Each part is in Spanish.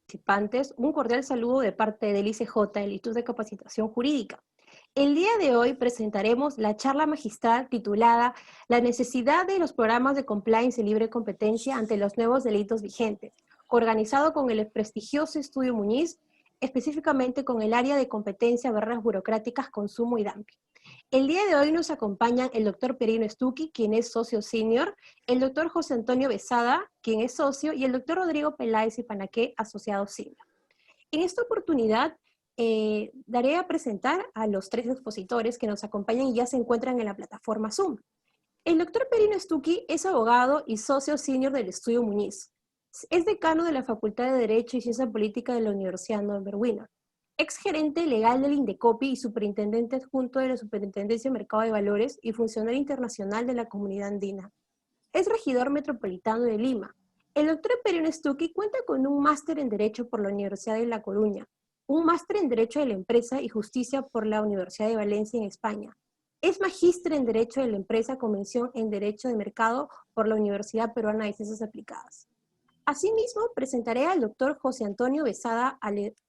participantes, un cordial saludo de parte del ICJ, el Instituto de Capacitación Jurídica. El día de hoy presentaremos la charla magistral titulada La necesidad de los programas de compliance y libre competencia ante los nuevos delitos vigentes, organizado con el prestigioso Estudio Muñiz, específicamente con el área de competencia, barreras burocráticas, consumo y dumping. El día de hoy nos acompañan el doctor Perino Stucchi, quien es socio senior, el doctor José Antonio Besada, quien es socio, y el doctor Rodrigo Peláez y Panaqué, asociado senior. En esta oportunidad, daré a presentar a los tres expositores que nos acompañan y ya se encuentran en la plataforma Zoom. El doctor Perino Stucchi es abogado y socio senior del Estudio Muñiz. Es decano de la Facultad de Derecho y Ciencia Política de la Universidad Norbert Wiener. Ex gerente legal del Indecopi y superintendente adjunto de la Superintendencia de Mercado de Valores y funcionario internacional de la Comunidad Andina. Es regidor metropolitano de Lima. El doctor Perino Stucchi cuenta con un máster en Derecho por la Universidad de La Coruña, un máster en Derecho de la Empresa y Justicia por la Universidad de Valencia en España. Es magíster en Derecho de la Empresa con mención en Derecho de Mercado por la Universidad Peruana de Ciencias Aplicadas. Asimismo, presentaré al doctor José Antonio Besada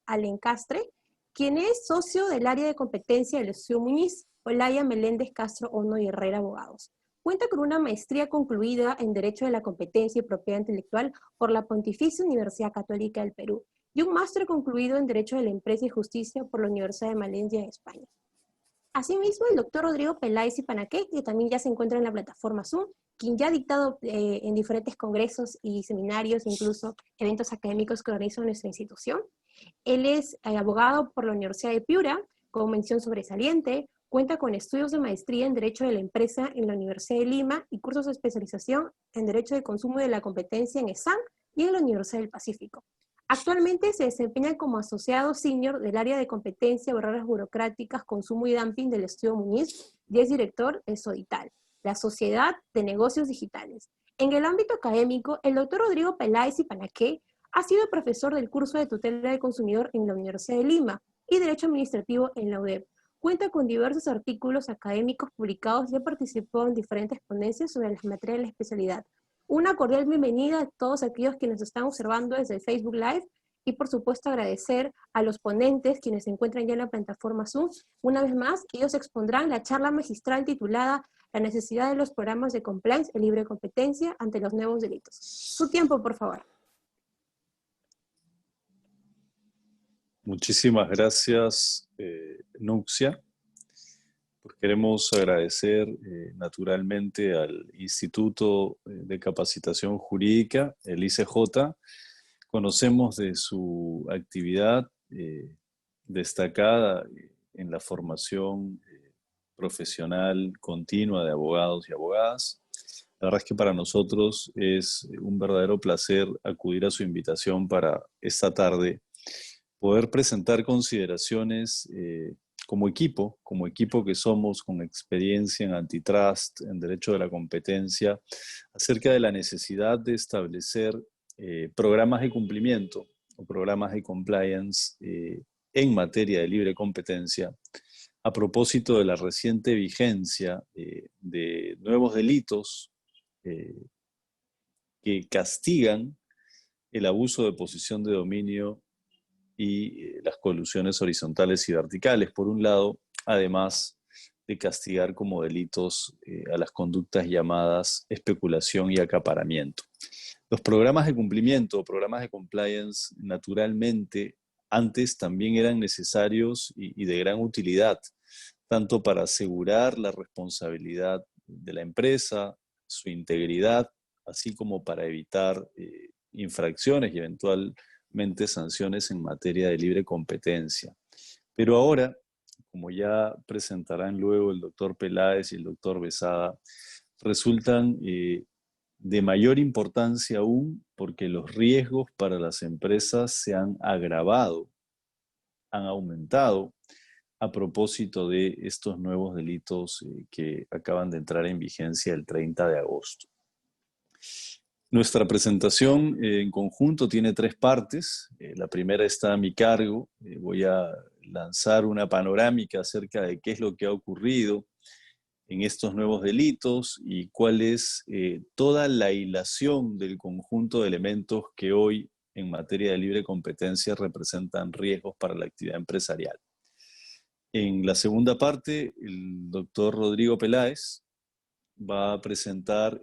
Alencastre, quien es socio del área de competencia del Estudio Muñiz, Olaya Meléndez Castro Ono y Herrera Abogados. Cuenta con una maestría concluida en Derecho de la Competencia y Propiedad Intelectual por la Pontificia Universidad Católica del Perú y un máster concluido en Derecho de la Empresa y Justicia por la Universidad de Valencia en España. Asimismo, el doctor Rodrigo Peláez y Panaqué, que también ya se encuentra en la plataforma Zoom, quien ya ha dictado en diferentes congresos y seminarios, incluso eventos académicos que organiza nuestra institución. Él es abogado por la Universidad de Piura, con mención sobresaliente, cuenta con estudios de maestría en Derecho de la Empresa en la Universidad de Lima y cursos de especialización en Derecho de Consumo y de la Competencia en ESAM y en la Universidad del Pacífico. Actualmente se desempeña como asociado senior del área de competencia, barreras burocráticas, consumo y dumping del Estudio Muñiz y es director de Sodital, la Sociedad de Negocios Digitales. En el ámbito académico, el doctor Rodrigo Peláez y Panaqué ha sido profesor del curso de tutela del consumidor en la Universidad de Lima y Derecho Administrativo en la UDEP. Cuenta con diversos artículos académicos publicados y ha participado en diferentes ponencias sobre las materias de la especialidad. Una cordial bienvenida a todos aquellos que nos están observando desde el Facebook Live y por supuesto agradecer a los ponentes quienes se encuentran ya en la plataforma Zoom. Una vez más, ellos expondrán la charla magistral titulada La necesidad de los programas de compliance y libre competencia ante los nuevos delitos. Su tiempo, por favor. Muchísimas gracias, Nuxia. Pues queremos agradecer naturalmente al Instituto de Capacitación Jurídica, el ICJ. Conocemos de su actividad destacada en la formación profesional continua de abogados y abogadas. La verdad es que para nosotros es un verdadero placer acudir a su invitación para esta tarde poder presentar consideraciones como equipo que somos con experiencia en antitrust, en derecho de la competencia, acerca de la necesidad de establecer programas de cumplimiento o programas de compliance en materia de libre competencia, a propósito de la reciente vigencia de nuevos delitos que castigan el abuso de posición de dominio y las colusiones horizontales y verticales, por un lado, además de castigar como delitos a las conductas llamadas especulación y acaparamiento. Los programas de cumplimiento, programas de compliance, naturalmente, antes también eran necesarios y de gran utilidad, tanto para asegurar la responsabilidad de la empresa, su integridad, así como para evitar infracciones y eventualmente sanciones en materia de libre competencia. Pero ahora, como ya presentarán luego el doctor Peláez y el doctor Besada, resultan de mayor importancia aún porque los riesgos para las empresas se han agravado, han aumentado a propósito de estos nuevos delitos que acaban de entrar en vigencia el 30 de agosto. Nuestra presentación en conjunto tiene tres partes. La primera está a mi cargo. Voy a lanzar una panorámica acerca de qué es lo que ha ocurrido en estos nuevos delitos y cuál es toda la hilación del conjunto de elementos que hoy en materia de libre competencia representan riesgos para la actividad empresarial. En la segunda parte, el doctor Rodrigo Peláez va a presentar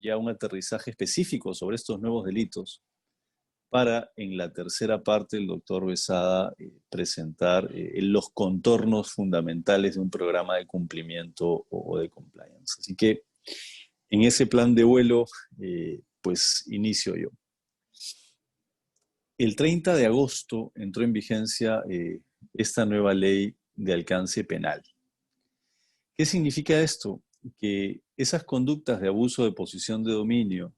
ya un aterrizaje específico sobre estos nuevos delitos para, en la tercera parte, el doctor Besada presentar los contornos fundamentales de un programa de cumplimiento o de compliance. Así que en ese plan de vuelo, pues inicio yo. El 30 de agosto entró en vigencia esta nueva ley de alcance penal. ¿Qué significa esto? Que esas conductas de abuso de posición de dominio,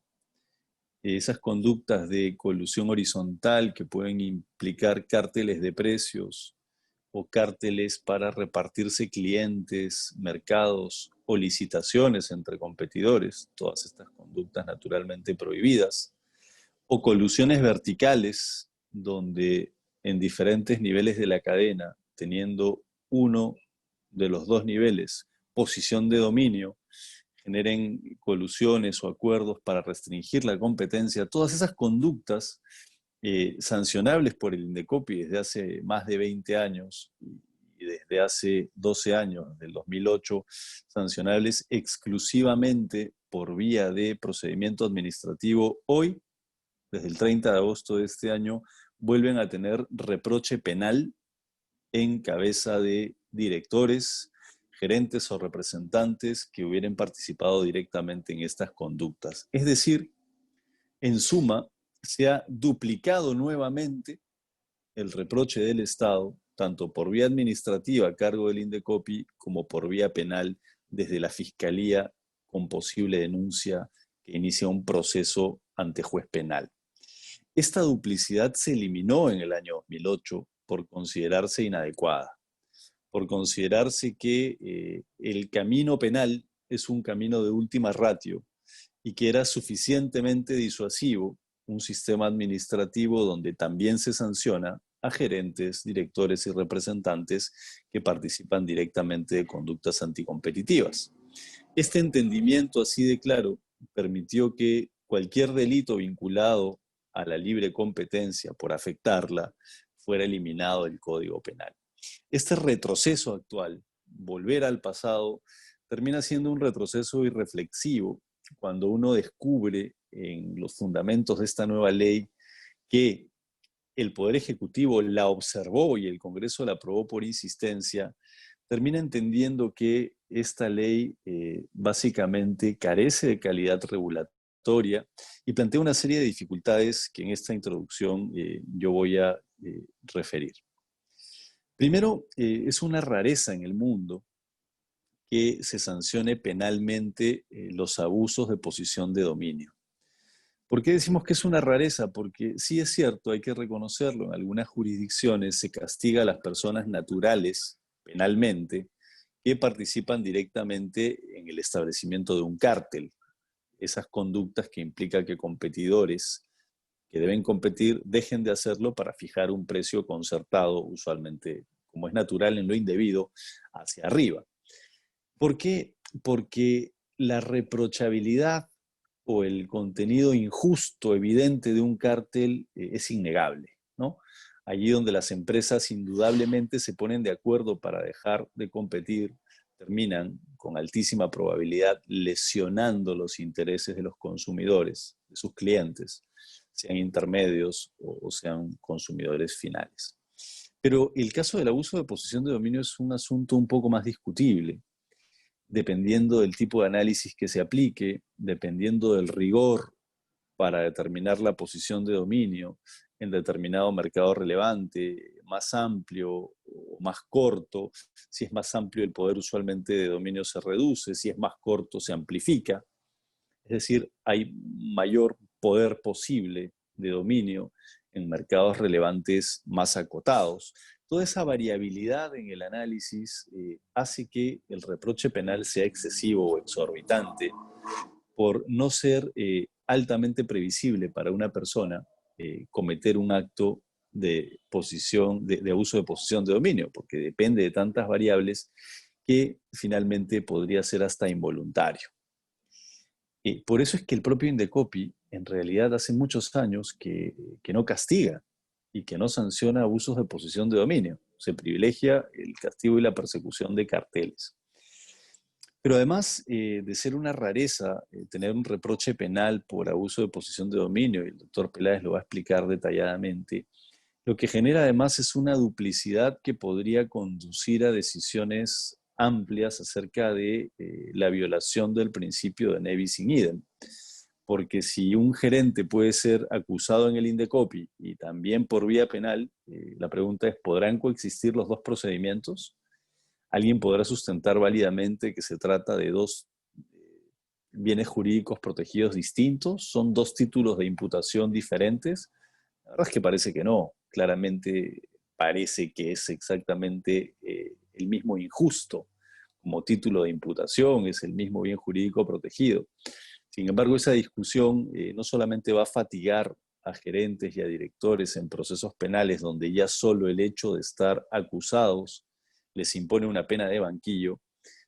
esas conductas de colusión horizontal que pueden implicar cárteles de precios o cárteles para repartirse clientes, mercados o licitaciones entre competidores, todas estas conductas naturalmente prohibidas, o colusiones verticales, donde en diferentes niveles de la cadena, teniendo uno de los dos niveles, posición de dominio, generen colusiones o acuerdos para restringir la competencia, todas esas conductas sancionables por el INDECOPI desde hace más de 20 años y desde hace 12 años, del 2008, sancionables exclusivamente por vía de procedimiento administrativo, hoy, desde el 30 de agosto de este año, vuelven a tener reproche penal en cabeza de directores, gerentes o representantes que hubieran participado directamente en estas conductas. Es decir, en suma, se ha duplicado nuevamente el reproche del Estado, tanto por vía administrativa a cargo del INDECOPI como por vía penal desde la Fiscalía con posible denuncia que inicia un proceso ante juez penal. Esta duplicidad se eliminó en el año 2008 por considerarse inadecuada, por considerarse que el camino penal es un camino de última ratio y que era suficientemente disuasivo un sistema administrativo donde también se sanciona a gerentes, directores y representantes que participan directamente de conductas anticompetitivas. Este entendimiento así de claro permitió que cualquier delito vinculado a la libre competencia por afectarla fuera eliminado del Código Penal. Este retroceso actual, volver al pasado, termina siendo un retroceso irreflexivo cuando uno descubre en los fundamentos de esta nueva ley que el Poder Ejecutivo la observó y el Congreso la aprobó por insistencia, termina entendiendo que esta ley básicamente carece de calidad regulatoria y plantea una serie de dificultades que en esta introducción yo voy a referir. Primero, es una rareza en el mundo que se sancione penalmente los abusos de posición de dominio. ¿Por qué decimos que es una rareza? Porque sí es cierto, hay que reconocerlo, en algunas jurisdicciones se castiga a las personas naturales penalmente que participan directamente en el establecimiento de un cártel. Esas conductas que implican que competidores que deben competir dejen de hacerlo para fijar un precio concertado, usualmente, como es natural en lo indebido, hacia arriba. ¿Por qué? Porque la reprochabilidad o el contenido injusto, evidente de un cártel es innegable, ¿no? Allí donde las empresas indudablemente se ponen de acuerdo para dejar de competir, terminan con altísima probabilidad lesionando los intereses de los consumidores, de sus clientes, sean intermedios o sean consumidores finales. Pero el caso del abuso de posición de dominio es un asunto un poco más discutible, dependiendo del tipo de análisis que se aplique, dependiendo del rigor para determinar la posición de dominio en determinado mercado relevante, más amplio o más corto. Si es más amplio, el poder usualmente de dominio se reduce, si es más corto, se amplifica. Es decir, hay mayor poder posible de dominio en mercados relevantes más acotados. Toda esa variabilidad en el análisis hace que el reproche penal sea excesivo o exorbitante por no ser altamente previsible para una persona cometer un acto de abuso de posición de dominio, porque depende de tantas variables que finalmente podría ser hasta involuntario. Por eso es que el propio INDECOPI en realidad hace muchos años que no castiga y que no sanciona abusos de posición de dominio. Se privilegia el castigo y la persecución de carteles. Pero además de ser una rareza tener un reproche penal por abuso de posición de dominio, y el doctor Peláez lo va a explicar detalladamente, lo que genera además es una duplicidad que podría conducir a decisiones amplias acerca de la violación del principio de Nevis in idem. Porque si un gerente puede ser acusado en el Indecopi y también por vía penal, la pregunta es, ¿podrán coexistir los dos procedimientos? ¿Alguien podrá sustentar válidamente que se trata de dos bienes jurídicos protegidos distintos? ¿Son dos títulos de imputación diferentes? La verdad es que parece que no. Claramente parece que es exactamente el mismo injusto como título de imputación, es el mismo bien jurídico protegido. Sin embargo, esa discusión no solamente va a fatigar a gerentes y a directores en procesos penales donde ya solo el hecho de estar acusados les impone una pena de banquillo,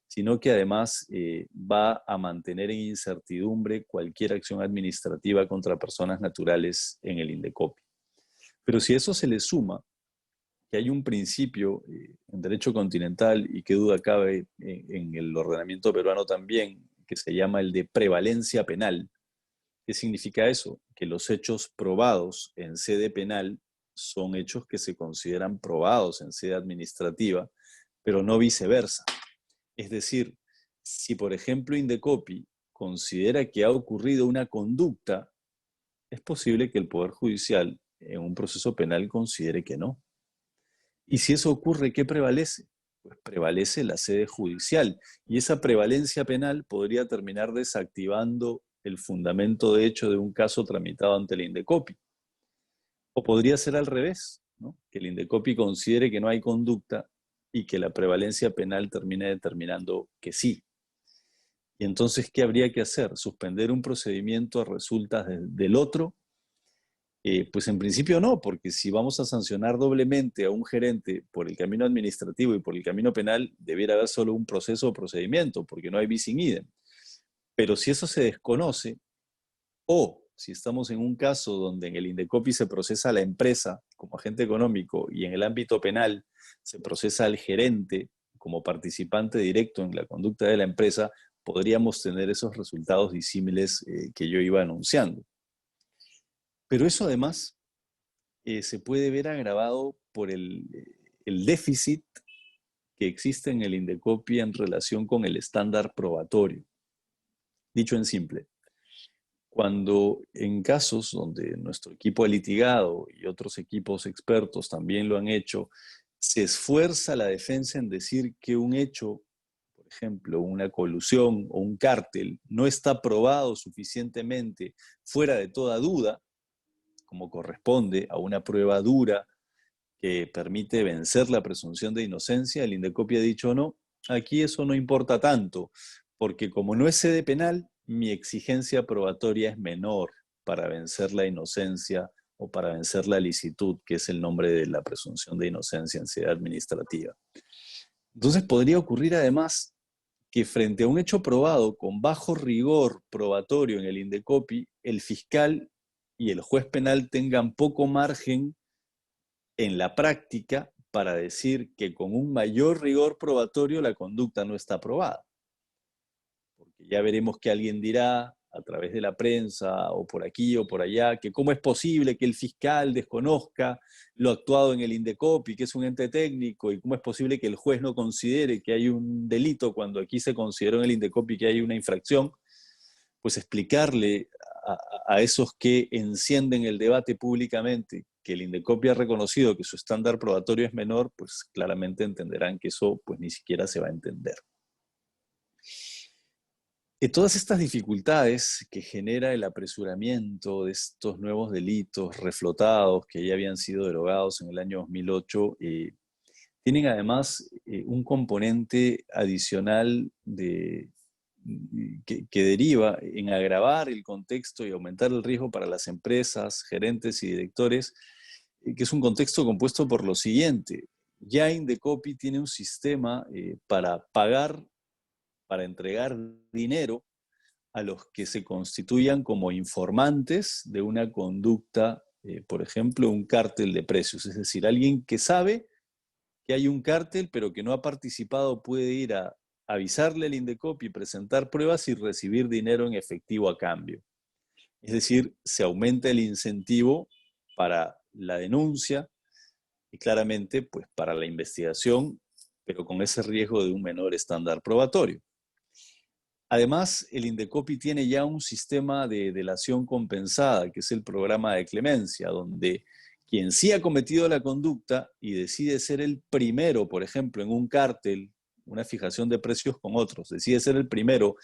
sino que además va a mantener en incertidumbre cualquier acción administrativa contra personas naturales en el Indecopi. Pero si a eso se le suma que hay un principio en derecho continental y qué duda cabe en el ordenamiento peruano también, que se llama el de prevalencia penal. ¿Qué significa eso? Que los hechos probados en sede penal son hechos que se consideran probados en sede administrativa, pero no viceversa. Es decir, si por ejemplo Indecopi considera que ha ocurrido una conducta, es posible que el Poder Judicial en un proceso penal considere que no. Y si eso ocurre, ¿qué prevalece? Pues prevalece la sede judicial. Y esa prevalencia penal podría terminar desactivando el fundamento de hecho de un caso tramitado ante el Indecopi. O podría ser al revés, ¿no? Que el Indecopi considere que no hay conducta y que la prevalencia penal termine determinando que sí. Y entonces, ¿qué habría que hacer? ¿Suspender un procedimiento a resultas del otro? Pues en principio no, porque si vamos a sancionar doblemente a un gerente por el camino administrativo y por el camino penal, debiera haber solo un proceso o procedimiento, porque no hay bis in idem. Pero si eso se desconoce, o si estamos en un caso donde en el Indecopi se procesa a la empresa como agente económico y en el ámbito penal se procesa al gerente como participante directo en la conducta de la empresa, podríamos tener esos resultados disímiles que yo iba anunciando. Pero eso además se puede ver agravado por el déficit que existe en el Indecopi en relación con el estándar probatorio. Dicho en simple, cuando en casos donde nuestro equipo ha litigado y otros equipos expertos también lo han hecho, se esfuerza la defensa en decir que un hecho, por ejemplo, una colusión o un cártel, no está probado suficientemente fuera de toda duda, como corresponde a una prueba dura que permite vencer la presunción de inocencia, el Indecopi ha dicho no, aquí eso no importa tanto, porque como no es sede penal, mi exigencia probatoria es menor para vencer la inocencia o para vencer la licitud, que es el nombre de la presunción de inocencia en sede administrativa. Entonces podría ocurrir además que frente a un hecho probado con bajo rigor probatorio en el Indecopi, el fiscal y el juez penal tengan poco margen en la práctica para decir que con un mayor rigor probatorio la conducta no está aprobada. Porque ya veremos que alguien dirá a través de la prensa o por aquí o por allá que cómo es posible que el fiscal desconozca lo actuado en el Indecopi, que es un ente técnico, y cómo es posible que el juez no considere que hay un delito cuando aquí se consideró en el Indecopi que hay una infracción. Pues explicarle a esos que encienden el debate públicamente que el Indecopi ha reconocido que su estándar probatorio es menor, pues claramente entenderán que eso pues ni siquiera se va a entender. Todas estas dificultades que genera el apresuramiento de estos nuevos delitos reflotados que ya habían sido derogados en el año 2008, tienen además un componente adicional que deriva en agravar el contexto y aumentar el riesgo para las empresas, gerentes y directores, que es un contexto compuesto por lo siguiente. Ya Indecopi tiene un sistema para pagar, para entregar dinero a los que se constituyan como informantes de una conducta, por ejemplo, un cártel de precios. Es decir, alguien que sabe que hay un cártel, pero que no ha participado, puede ir a avisarle al Indecopi, presentar pruebas y recibir dinero en efectivo a cambio. Es decir, se aumenta el incentivo para la denuncia y claramente pues, para la investigación, pero con ese riesgo de un menor estándar probatorio. Además, el Indecopi tiene ya un sistema de delación compensada, que es el programa de clemencia, donde quien sí ha cometido la conducta y decide ser el primero, por ejemplo, en un cártel, una fijación de precios con otros, decide ser el primero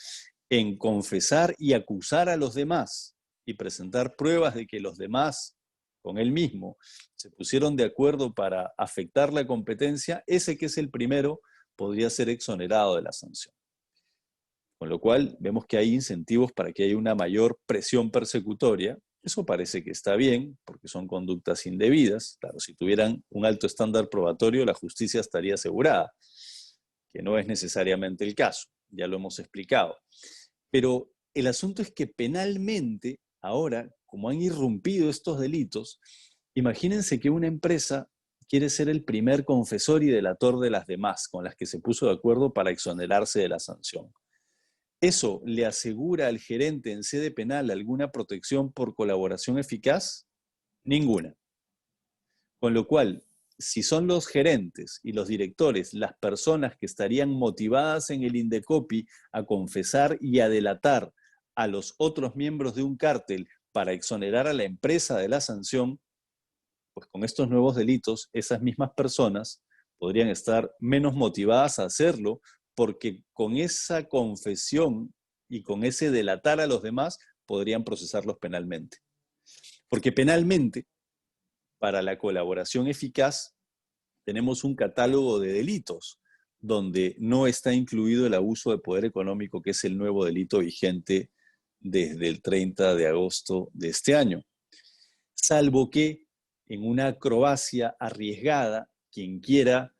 en confesar y acusar a los demás y presentar pruebas de que los demás, con él mismo, se pusieron de acuerdo para afectar la competencia, ese que es el primero podría ser exonerado de la sanción. Con lo cual, vemos que hay incentivos para que haya una mayor presión persecutoria. Eso parece que está bien, porque son conductas indebidas. Claro, si tuvieran un alto estándar probatorio, la justicia estaría asegurada, que no es necesariamente el caso. Ya lo hemos explicado. Pero el asunto es que penalmente, ahora, como han irrumpido estos delitos, imagínense que una empresa quiere ser el primer confesor y delator de las demás, con las que se puso de acuerdo para exonerarse de la sanción. ¿Eso le asegura al gerente en sede penal alguna protección por colaboración eficaz? Ninguna. Con lo cual, si son los gerentes y los directores las personas que estarían motivadas en el Indecopi a confesar y a delatar a los otros miembros de un cártel para exonerar a la empresa de la sanción, pues con estos nuevos delitos, esas mismas personas podrían estar menos motivadas a hacerlo, porque con esa confesión y con ese delatar a los demás podrían procesarlos penalmente. Porque penalmente, para la colaboración eficaz, tenemos un catálogo de delitos donde no está incluido el abuso de poder económico, que es el nuevo delito vigente desde el 30 de agosto de este año. Salvo que en una acrobacia arriesgada, quien quiera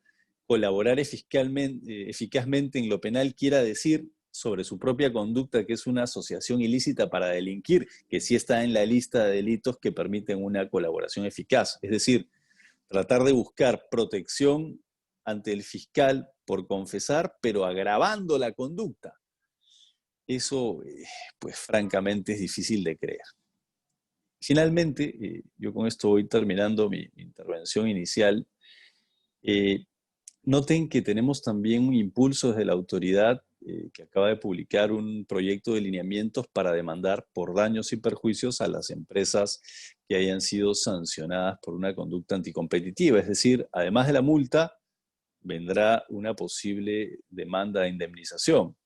colaborar eficazmente en lo penal quiera decir sobre su propia conducta que es una asociación ilícita para delinquir, que sí está en la lista de delitos que permiten una colaboración eficaz. Es decir, tratar de buscar protección ante el fiscal por confesar, pero agravando la conducta. Eso, pues francamente, es difícil de creer. Finalmente, yo con esto voy terminando mi intervención inicial. Noten que tenemos también un impulso desde la autoridad que acaba de publicar un proyecto de lineamientos para demandar por daños y perjuicios a las empresas que hayan sido sancionadas por una conducta anticompetitiva. Es decir, además de la multa, vendrá una posible demanda de indemnización.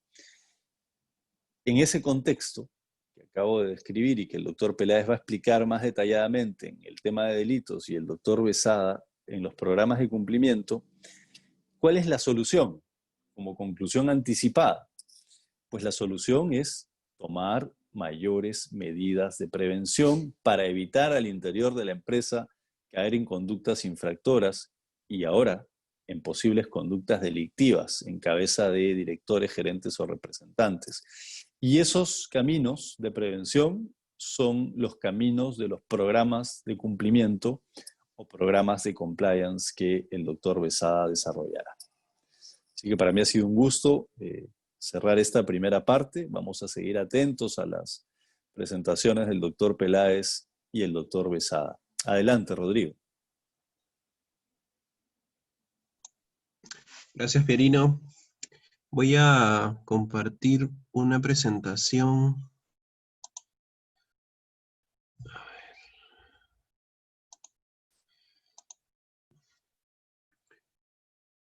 En ese contexto que acabo de describir y que el doctor Peláez va a explicar más detalladamente en el tema de delitos y el doctor Besada en los programas de cumplimiento, ¿cuál es la solución? Como conclusión anticipada, pues la solución es tomar mayores medidas de prevención para evitar al interior de la empresa caer en conductas infractoras y ahora en posibles conductas delictivas en cabeza de directores, gerentes o representantes. Y esos caminos de prevención son los caminos de los programas de cumplimiento o programas de compliance que el doctor Besada desarrollará. Así que para mí ha sido un gusto cerrar esta primera parte. Vamos a seguir atentos a las presentaciones del doctor Peláez y el doctor Besada. Adelante, Rodrigo. Gracias, Pierino. Voy a compartir una presentación.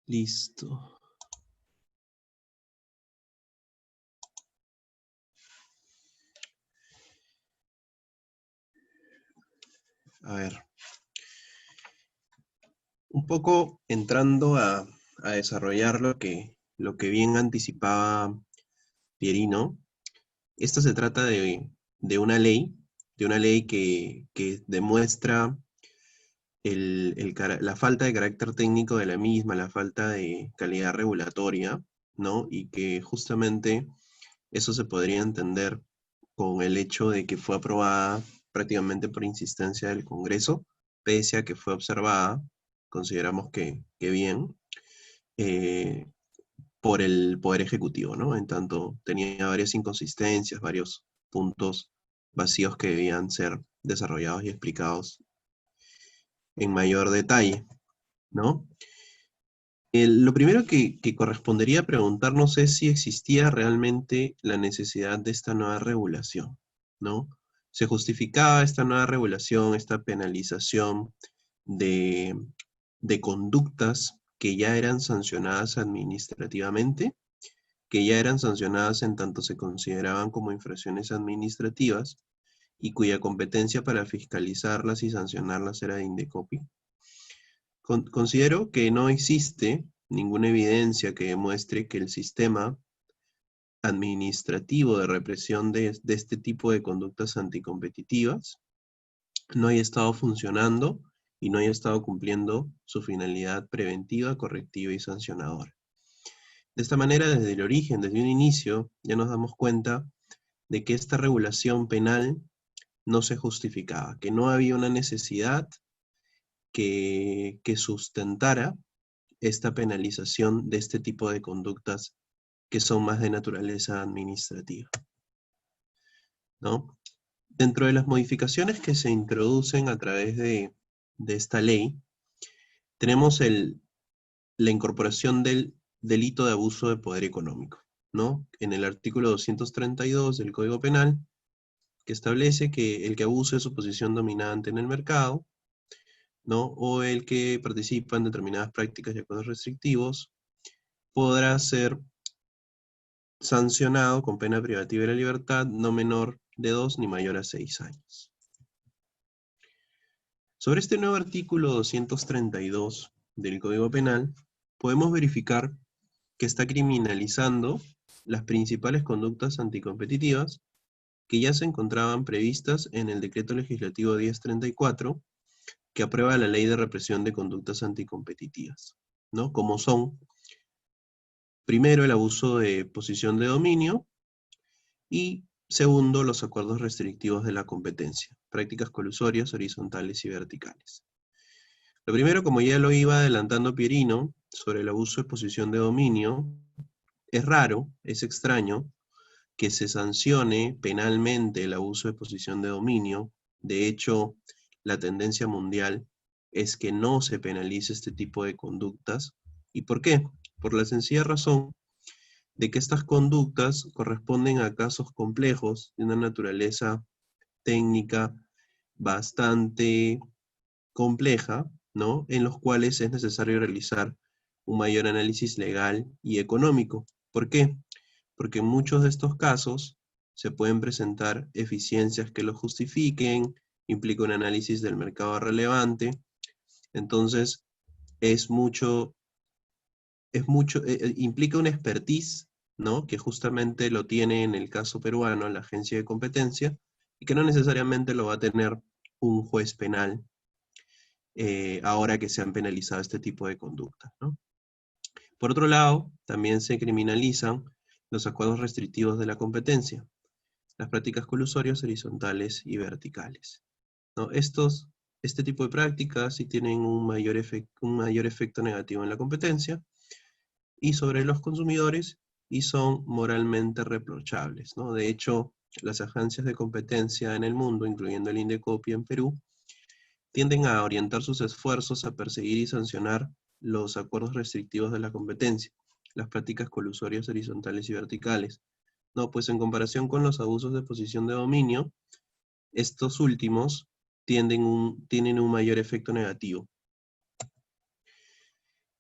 Listo. A ver. Un poco entrando a desarrollar lo que bien anticipaba Pierino. Esto se trata de una ley que demuestra la falta de carácter técnico de la misma, la falta de calidad regulatoria, ¿no? Y que justamente eso se podría entender con el hecho de que fue aprobada prácticamente por insistencia del Congreso, pese a que fue observada, consideramos que bien, por el Poder Ejecutivo, ¿no? En tanto tenía varias inconsistencias, varios puntos vacíos que debían ser desarrollados y explicados en mayor detalle, ¿no? Lo primero que correspondería preguntarnos es si existía realmente la necesidad de esta nueva regulación, ¿no? ¿Se justificaba esta nueva regulación, esta penalización de, de conductas que ya eran sancionadas administrativamente, que ya eran sancionadas en tanto se consideraban como infracciones administrativas y cuya competencia para fiscalizarlas y sancionarlas era de Indecopi? Considero que no existe ninguna evidencia que demuestre que el sistema administrativo de represión de este tipo de conductas anticompetitivas no haya estado funcionando y no haya estado cumpliendo su finalidad preventiva, correctiva y sancionadora. De esta manera, desde el origen, desde un inicio, ya nos damos cuenta de que esta regulación penal no se justificaba, que no había una necesidad que sustentara esta penalización de este tipo de conductas que son más de naturaleza administrativa, ¿no? Dentro de las modificaciones que se introducen a través de esta ley, tenemos la incorporación del delito de abuso de poder económico, ¿no? En el artículo 232 del Código Penal, que establece que el que abuse de su posición dominante en el mercado, ¿no? O el que participa en determinadas prácticas y acuerdos restrictivos, podrá ser sancionado con pena privativa de la libertad no menor de 2 ni mayor a 6 años. Sobre este nuevo artículo 232 del Código Penal, podemos verificar que está criminalizando las principales conductas anticompetitivas que ya se encontraban previstas en el Decreto Legislativo 1034, que aprueba la Ley de Represión de Conductas Anticompetitivas, ¿no? Como son, primero, el abuso de posición de dominio, y segundo, los acuerdos restrictivos de la competencia, prácticas colusorias, horizontales y verticales. Lo primero, como ya lo iba adelantando Pierino, sobre el abuso de posición de dominio, es raro, es extraño, que se sancione penalmente el abuso de posición de dominio. De hecho, la tendencia mundial es que no se penalice este tipo de conductas. ¿Y por qué? Por la sencilla razón de que estas conductas corresponden a casos complejos de una naturaleza técnica bastante compleja, ¿no? En los cuales es necesario realizar un mayor análisis legal y económico. ¿Por qué? Porque en muchos de estos casos se pueden presentar eficiencias que lo justifiquen, implica un análisis del mercado relevante, entonces implica una expertise, ¿no? Que justamente lo tiene en el caso peruano la agencia de competencia, y que no necesariamente lo va a tener un juez penal ahora que se han penalizado este tipo de conductas, ¿no? Por otro lado, también se criminalizan los acuerdos restrictivos de la competencia, las prácticas colusorias horizontales y verticales, ¿no? Este tipo de prácticas sí tienen un mayor efecto negativo en la competencia y sobre los consumidores, y son moralmente reprochables, ¿no? De hecho, las agencias de competencia en el mundo, incluyendo el Indecopi en Perú, tienden a orientar sus esfuerzos a perseguir y sancionar los acuerdos restrictivos de la competencia, las prácticas colusorias horizontales y verticales. No, pues en comparación con los abusos de posición de dominio, estos últimos tienen un mayor efecto negativo.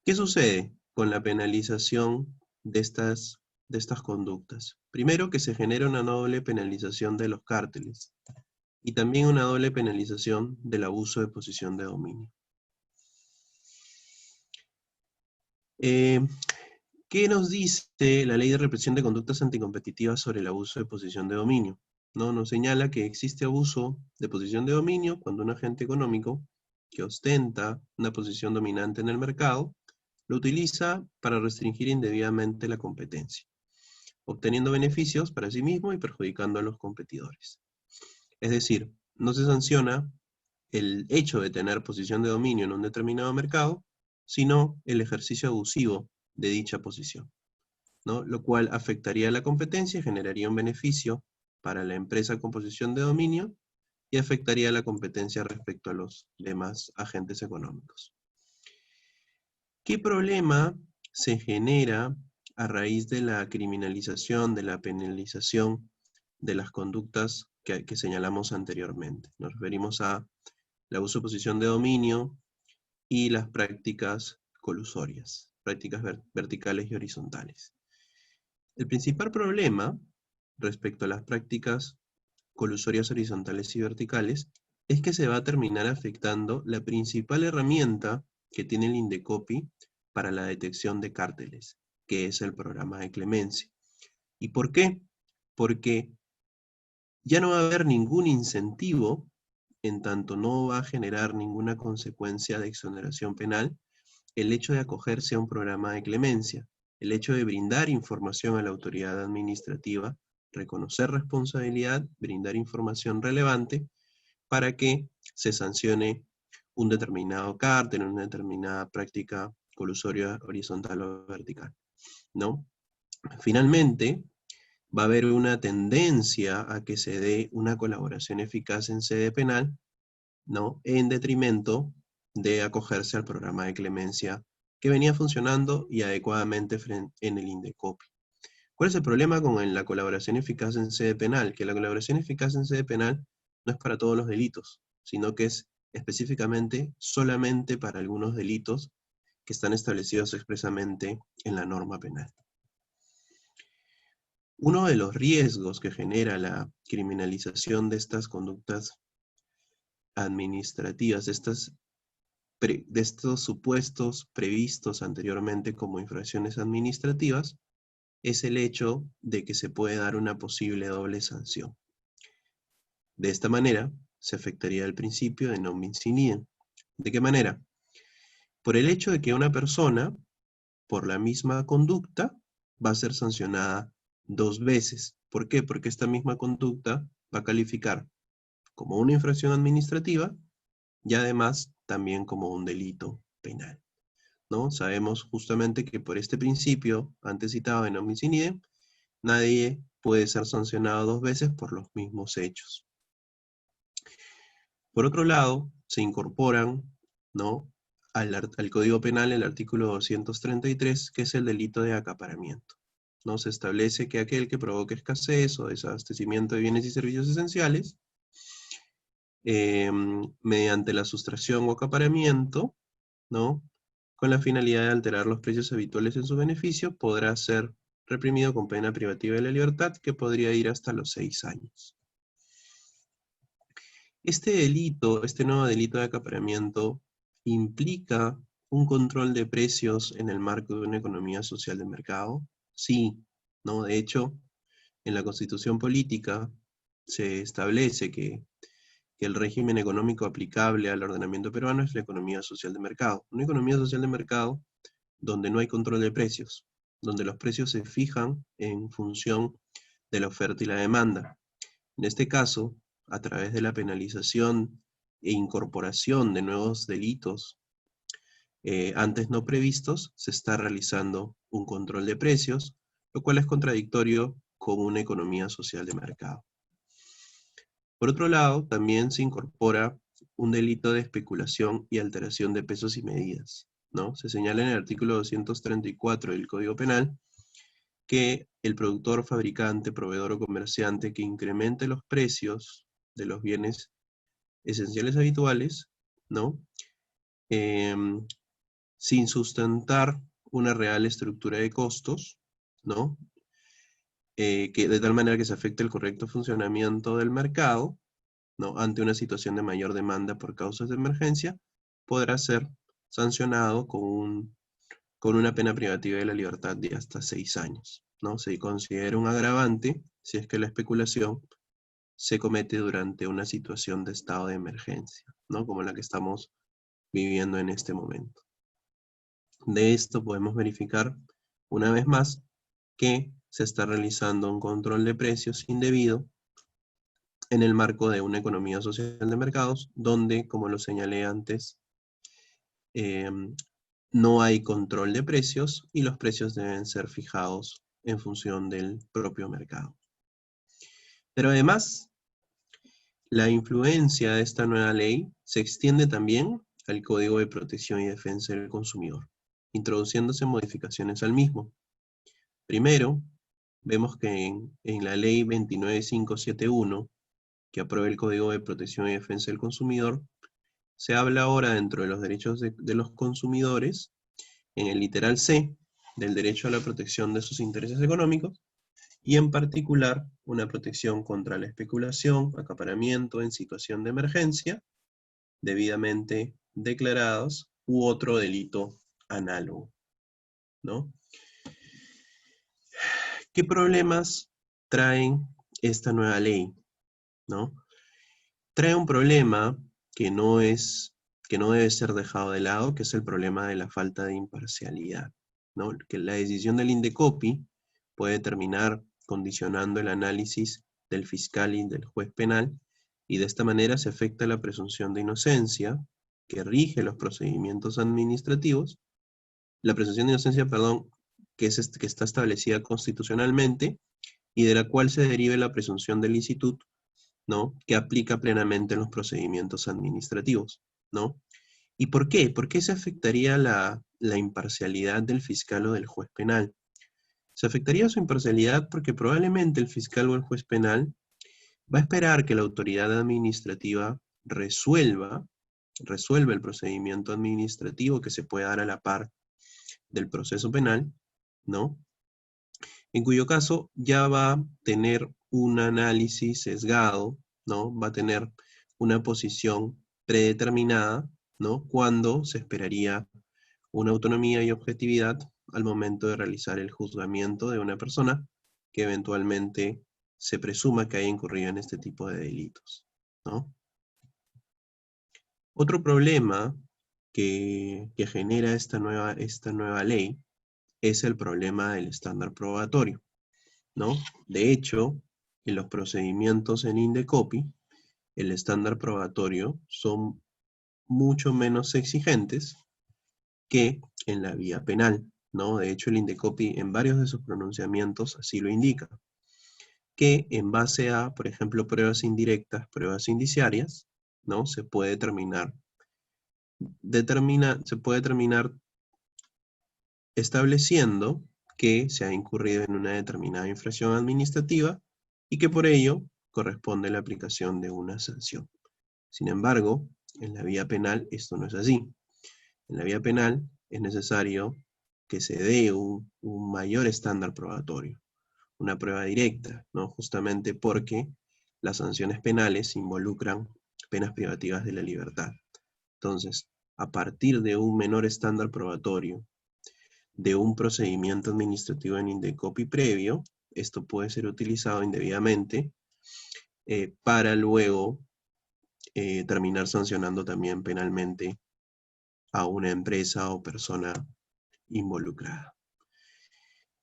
¿Qué sucede con la penalización de estas conductas? Primero, que se genera una doble penalización de los cárteles y también una doble penalización del abuso de posición de dominio. ¿Qué nos dice la Ley de Represión de Conductas Anticompetitivas sobre el abuso de posición de dominio? ¿No? Nos señala que existe abuso de posición de dominio cuando un agente económico que ostenta una posición dominante en el mercado lo utiliza para restringir indebidamente la competencia. obteniendo beneficios para sí mismo y perjudicando a los competidores. Es decir, no se sanciona el hecho de tener posición de dominio en un determinado mercado, sino el ejercicio abusivo de dicha posición, ¿no? Lo cual afectaría a la competencia y generaría un beneficio para la empresa con posición de dominio y afectaría a la competencia respecto a los demás agentes económicos. ¿Qué problema se genera a raíz de la criminalización, de la penalización de las conductas que señalamos anteriormente? Nos referimos a el abuso de posición de dominio y las prácticas colusorias, prácticas verticales y horizontales. El principal problema respecto a las prácticas colusorias horizontales y verticales es que se va a terminar afectando la principal herramienta que tiene el Indecopi para la detección de cárteles, que es el programa de clemencia. ¿Y por qué? Porque ya no va a haber ningún incentivo, en tanto no va a generar ninguna consecuencia de exoneración penal, el hecho de acogerse a un programa de clemencia, el hecho de brindar información a la autoridad administrativa, reconocer responsabilidad, brindar información relevante para que se sancione un determinado cártel, una determinada práctica colusoria horizontal o vertical, ¿no? Finalmente, va a haber una tendencia a que se dé una colaboración eficaz en sede penal, ¿no? En detrimento de acogerse al programa de clemencia que venía funcionando y adecuadamente en el Indecopi. ¿Cuál es el problema con la colaboración eficaz en sede penal? Que la colaboración eficaz en sede penal no es para todos los delitos, sino que es específicamente solamente para algunos delitos que están establecidos expresamente en la norma penal. Uno de los riesgos que genera la criminalización de estas conductas administrativas, de estos supuestos previstos anteriormente como infracciones administrativas, es el hecho de que se puede dar una posible doble sanción. De esta manera, se afectaría el principio de non bis in idem. ¿De qué manera? Por el hecho de que una persona, por la misma conducta, va a ser sancionada 2 veces. ¿Por qué? Porque esta misma conducta va a calificar como una infracción administrativa y además también como un delito penal, ¿no? Sabemos justamente que por este principio, antes citado de non bis in idem, nadie puede ser sancionado 2 veces por los mismos hechos. Por otro lado, se incorporan, ¿no?, al Código Penal el artículo 233, que es el delito de acaparamiento, ¿no? Se establece que aquel que provoque escasez o desabastecimiento de bienes y servicios esenciales, mediante la sustracción o acaparamiento, ¿no?, con la finalidad de alterar los precios habituales en su beneficio, podrá ser reprimido con pena privativa de la libertad, que podría ir hasta los 6 años. Este delito, este nuevo delito de acaparamiento, implica un control de precios en el marco de una economía social de mercado. Sí, ¿no? De hecho, en la Constitución Política se establece que el régimen económico aplicable al ordenamiento peruano es la economía social de mercado. Una economía social de mercado donde no hay control de precios, donde los precios se fijan en función de la oferta y la demanda. En este caso, a través de la penalización e incorporación de nuevos delitos antes no previstos, se está realizando un control de precios, lo cual es contradictorio con una economía social de mercado. Por otro lado, también se incorpora un delito de especulación y alteración de pesos y medidas, ¿no? Se señala en el artículo 234 del Código Penal que el productor, fabricante, proveedor o comerciante que incremente los precios de los bienes esenciales habituales, ¿no?, sin sustentar una real estructura de costos, ¿no?, que de tal manera que se afecte el correcto funcionamiento del mercado, ¿no?, ante una situación de mayor demanda por causas de emergencia, podrá ser sancionado con una pena privativa de la libertad de hasta 6 años, ¿no? Se considera un agravante si es que la especulación se comete durante una situación de estado de emergencia, ¿no?, como la que estamos viviendo en este momento. De esto podemos verificar, una vez más, que se está realizando un control de precios indebido en el marco de una economía social de mercados, donde, como lo señalé antes, no hay control de precios y los precios deben ser fijados en función del propio mercado. Pero además, la influencia de esta nueva ley se extiende también al Código de Protección y Defensa del Consumidor, introduciéndose modificaciones al mismo. Primero, vemos que en la ley 29571, que aprueba el Código de Protección y Defensa del Consumidor, se habla ahora dentro de los derechos de los consumidores, en el literal C, del derecho a la protección de sus intereses económicos, y en particular una protección contra la especulación, acaparamiento en situación de emergencia, debidamente declarados, u otro delito análogo, ¿no? ¿Qué problemas traen esta nueva ley, ¿no? Trae un problema que no debe ser dejado de lado, que es el problema de la falta de imparcialidad, ¿no? Que la decisión del INDECOPI puede terminar condicionando el análisis del fiscal y del juez penal, y de esta manera se afecta la presunción de inocencia que rige los procedimientos administrativos, la presunción de inocencia, perdón, que está establecida constitucionalmente y de la cual se deriva la presunción de licitud, ¿no? Que aplica plenamente en los procedimientos administrativos, ¿no? ¿Y por qué? ¿Por qué se afectaría la imparcialidad del fiscal o del juez penal? Se afectaría su imparcialidad porque probablemente el fiscal o el juez penal va a esperar que la autoridad administrativa resuelva el procedimiento administrativo que se puede dar a la par del proceso penal, ¿no? En cuyo caso ya va a tener un análisis sesgado, ¿no? Va a tener una posición predeterminada, ¿no? Cuando se esperaría una autonomía y objetividad al momento de realizar el juzgamiento de una persona que eventualmente se presuma que haya incurrido en este tipo de delitos, ¿no? Otro problema que genera esta nueva ley es el problema del estándar probatorio, ¿no? De hecho, en los procedimientos en INDECOPI, el estándar probatorio son mucho menos exigentes que en la vía penal, ¿no? De hecho, el INDECOPI en varios de sus pronunciamientos así lo indica, que en base a, por ejemplo, pruebas indirectas, pruebas indiciarias, ¿no? Se puede terminar estableciendo que se ha incurrido en una determinada infracción administrativa y que por ello corresponde la aplicación de una sanción. Sin embargo, en la vía penal esto no es así. En la vía penal es necesario que se dé un mayor estándar probatorio, una prueba directa, ¿no? Justamente porque las sanciones penales involucran penas privativas de la libertad. Entonces, a partir de un menor estándar probatorio, de un procedimiento administrativo en INDECOPI previo, esto puede ser utilizado indebidamente para luego terminar sancionando también penalmente a una empresa o persona involucrada.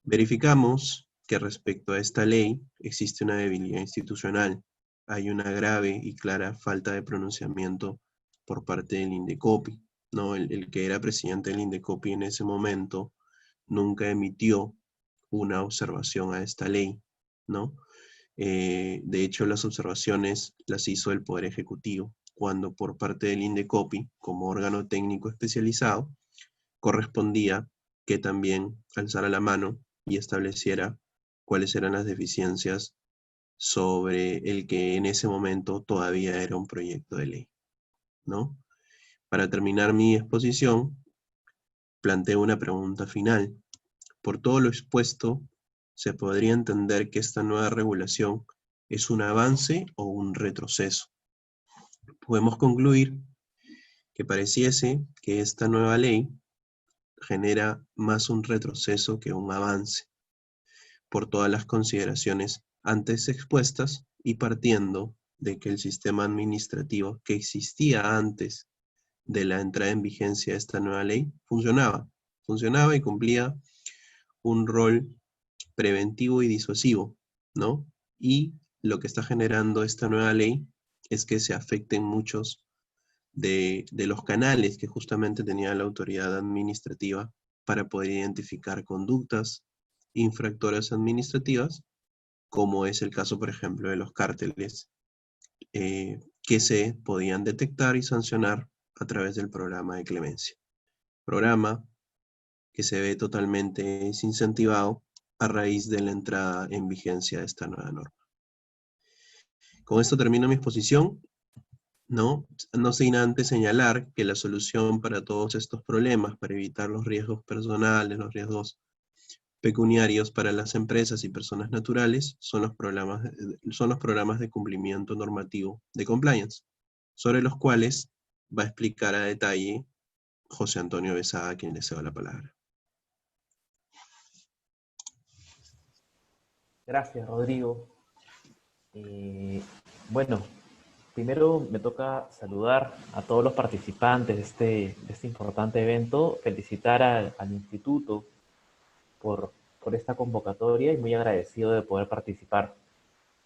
Verificamos que respecto a esta ley existe una debilidad institucional. Hay una grave y clara falta de pronunciamiento por parte del INDECOPI, ¿no? El que era presidente del INDECOPI en ese momento nunca emitió una observación a esta ley, ¿no? De hecho, las observaciones las hizo el Poder Ejecutivo, cuando por parte del INDECOPI, como órgano técnico especializado, correspondía que también alzara la mano y estableciera cuáles eran las deficiencias sobre el que en ese momento todavía era un proyecto de ley, ¿no? Para terminar mi exposición, planteo una pregunta final. Por todo lo expuesto, se podría entender que esta nueva regulación es un avance o un retroceso. Podemos concluir que pareciese que esta nueva ley genera más un retroceso que un avance, por todas las consideraciones antes expuestas y partiendo de que el sistema administrativo que existía antes de la entrada en vigencia de esta nueva ley funcionaba y cumplía un rol preventivo y disuasivo, ¿no? Y lo que está generando esta nueva ley es que se afecten muchos de los canales que justamente tenía la autoridad administrativa para poder identificar conductas infractoras administrativas, como es el caso, por ejemplo, de los cárteles, que se podían detectar y sancionar a través del programa de clemencia. Programa que se ve totalmente desincentivado a raíz de la entrada en vigencia de esta nueva norma. Con esto termino mi exposición. No sin antes señalar que la solución para todos estos problemas, para evitar los riesgos personales, los riesgos pecuniarios para las empresas y personas naturales, son los programas de cumplimiento normativo de compliance, sobre los cuales va a explicar a detalle José Antonio Besada, a quien le cedo la palabra. Gracias, Rodrigo. Bueno, primero me toca saludar a todos los participantes de este importante evento, felicitar al instituto por esta convocatoria y muy agradecido de poder participar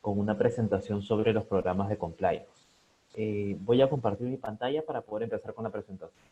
con una presentación sobre los programas de compliance. Voy a compartir mi pantalla para poder empezar con la presentación.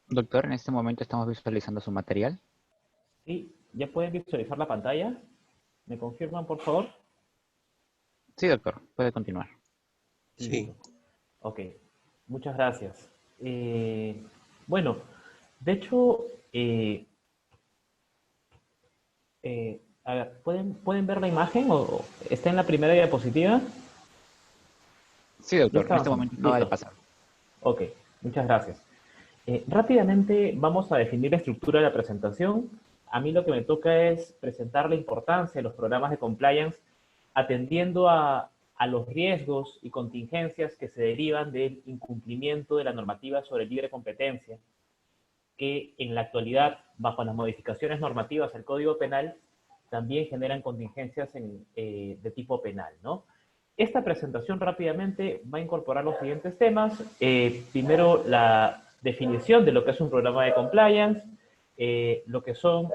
Doctor, en este momento estamos visualizando su material. Sí, ¿ya pueden visualizar la pantalla? ¿Me confirman, por favor? Sí, doctor, puede continuar. Sí. Ok, muchas gracias. Bueno, de hecho, a ver, ¿pueden ver la imagen o está en la primera diapositiva? Sí, doctor, en este momento acaba de pasar. Ok, muchas gracias. Rápidamente vamos a definir la estructura de la presentación. A mí lo que me toca es presentar la importancia de los programas de compliance atendiendo a los riesgos y contingencias que se derivan del incumplimiento de la normativa sobre libre competencia, que en la actualidad, bajo las modificaciones normativas al Código Penal, también generan contingencias de tipo penal, ¿no? Esta presentación rápidamente va a incorporar los siguientes temas. Primero, la definición de lo que es un programa de compliance, lo que son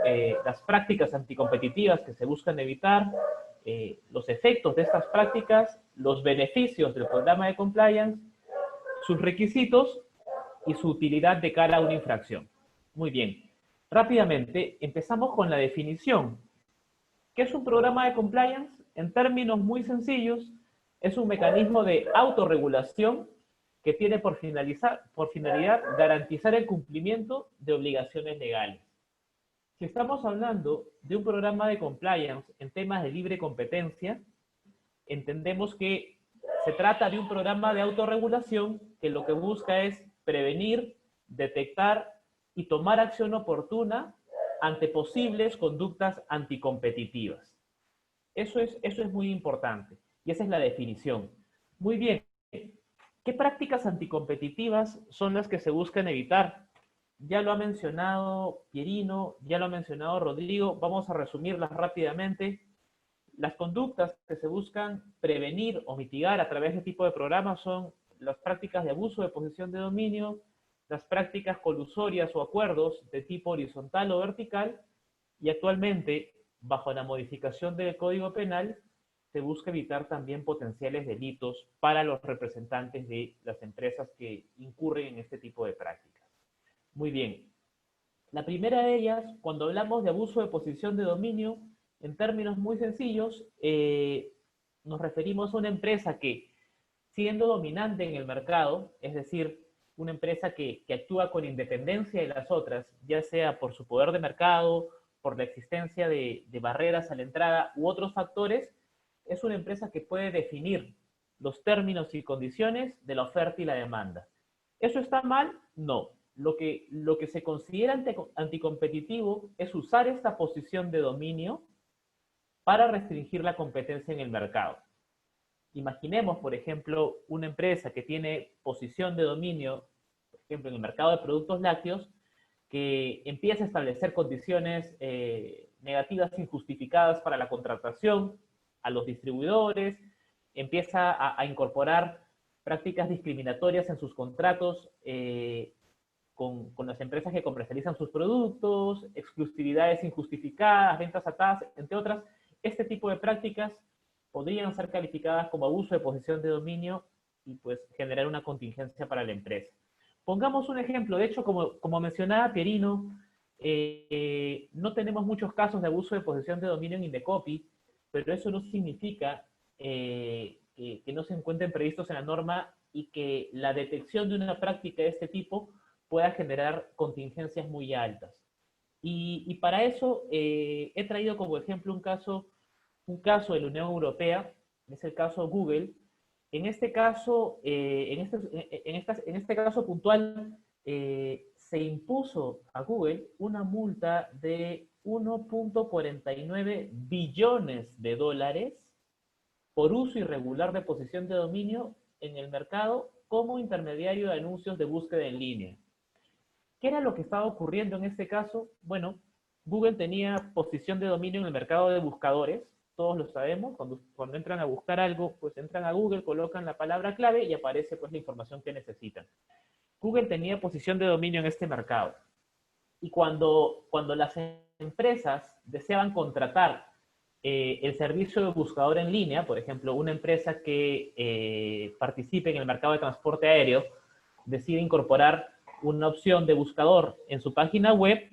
las prácticas anticompetitivas que se buscan evitar, los efectos de estas prácticas, los beneficios del programa de compliance, sus requisitos y su utilidad de cara a una infracción. Muy bien. Rápidamente, empezamos con la definición. ¿Qué es un programa de compliance? En términos muy sencillos, es un mecanismo de autorregulación que tiene por finalidad garantizar el cumplimiento de obligaciones legales. Si estamos hablando de un programa de compliance en temas de libre competencia, entendemos que se trata de un programa de autorregulación que lo que busca es prevenir, detectar y tomar acción oportuna ante posibles conductas anticompetitivas. Eso es muy importante y esa es la definición. Muy bien, ¿qué prácticas anticompetitivas son las que se buscan evitar? Ya lo ha mencionado Pierino, ya lo ha mencionado Rodrigo, vamos a resumirlas rápidamente. Las conductas que se buscan prevenir o mitigar a través de este tipo de programas son las prácticas de abuso de posición de dominio, las prácticas colusorias o acuerdos de tipo horizontal o vertical, y actualmente, bajo la modificación del Código Penal, se busca evitar también potenciales delitos para los representantes de las empresas que incurren en este tipo de prácticas. Muy bien. La primera de ellas, cuando hablamos de abuso de posición de dominio, en términos muy sencillos, nos referimos a una empresa que, siendo dominante en el mercado, es decir, una empresa que actúa con independencia de las otras, ya sea por su poder de mercado, por la existencia de barreras a la entrada u otros factores, es una empresa que puede definir los términos y condiciones de la oferta y la demanda. ¿Eso está mal? No. Lo que se considera anticompetitivo es usar esta posición de dominio para restringir la competencia en el mercado. Imaginemos, por ejemplo, una empresa que tiene posición de dominio, por ejemplo, en el mercado de productos lácteos, que empieza a establecer condiciones negativas injustificadas para la contratación a los distribuidores, empieza a incorporar prácticas discriminatorias en sus contratos con las empresas que comercializan sus productos, exclusividades injustificadas, ventas atadas, entre otras. Este tipo de prácticas podrían ser calificadas como abuso de posición de dominio y pues generar una contingencia para la empresa. Pongamos un ejemplo. De hecho, como mencionaba Pierino, no tenemos muchos casos de abuso de posición de dominio en Indecopi, pero eso no significa que no se encuentren previstos en la norma y que la detección de una práctica de este tipo pueda generar contingencias muy altas. Y para eso he traído como ejemplo un caso de la Unión Europea, es el caso Google. En este caso, en este caso puntual, se impuso a Google una multa de 1.49 billones de dólares por uso irregular de posición de dominio en el mercado como intermediario de anuncios de búsqueda en línea. ¿Qué era lo que estaba ocurriendo en este caso? Bueno, Google tenía posición de dominio en el mercado de buscadores, todos lo sabemos, cuando entran a buscar algo, pues entran a Google, colocan la palabra clave y aparece pues la información que necesitan. Google tenía posición de dominio en este mercado. Y cuando las empresas deseaban contratar el servicio de buscador en línea, por ejemplo, una empresa que participe en el mercado de transporte aéreo, decide incorporar una opción de buscador en su página web,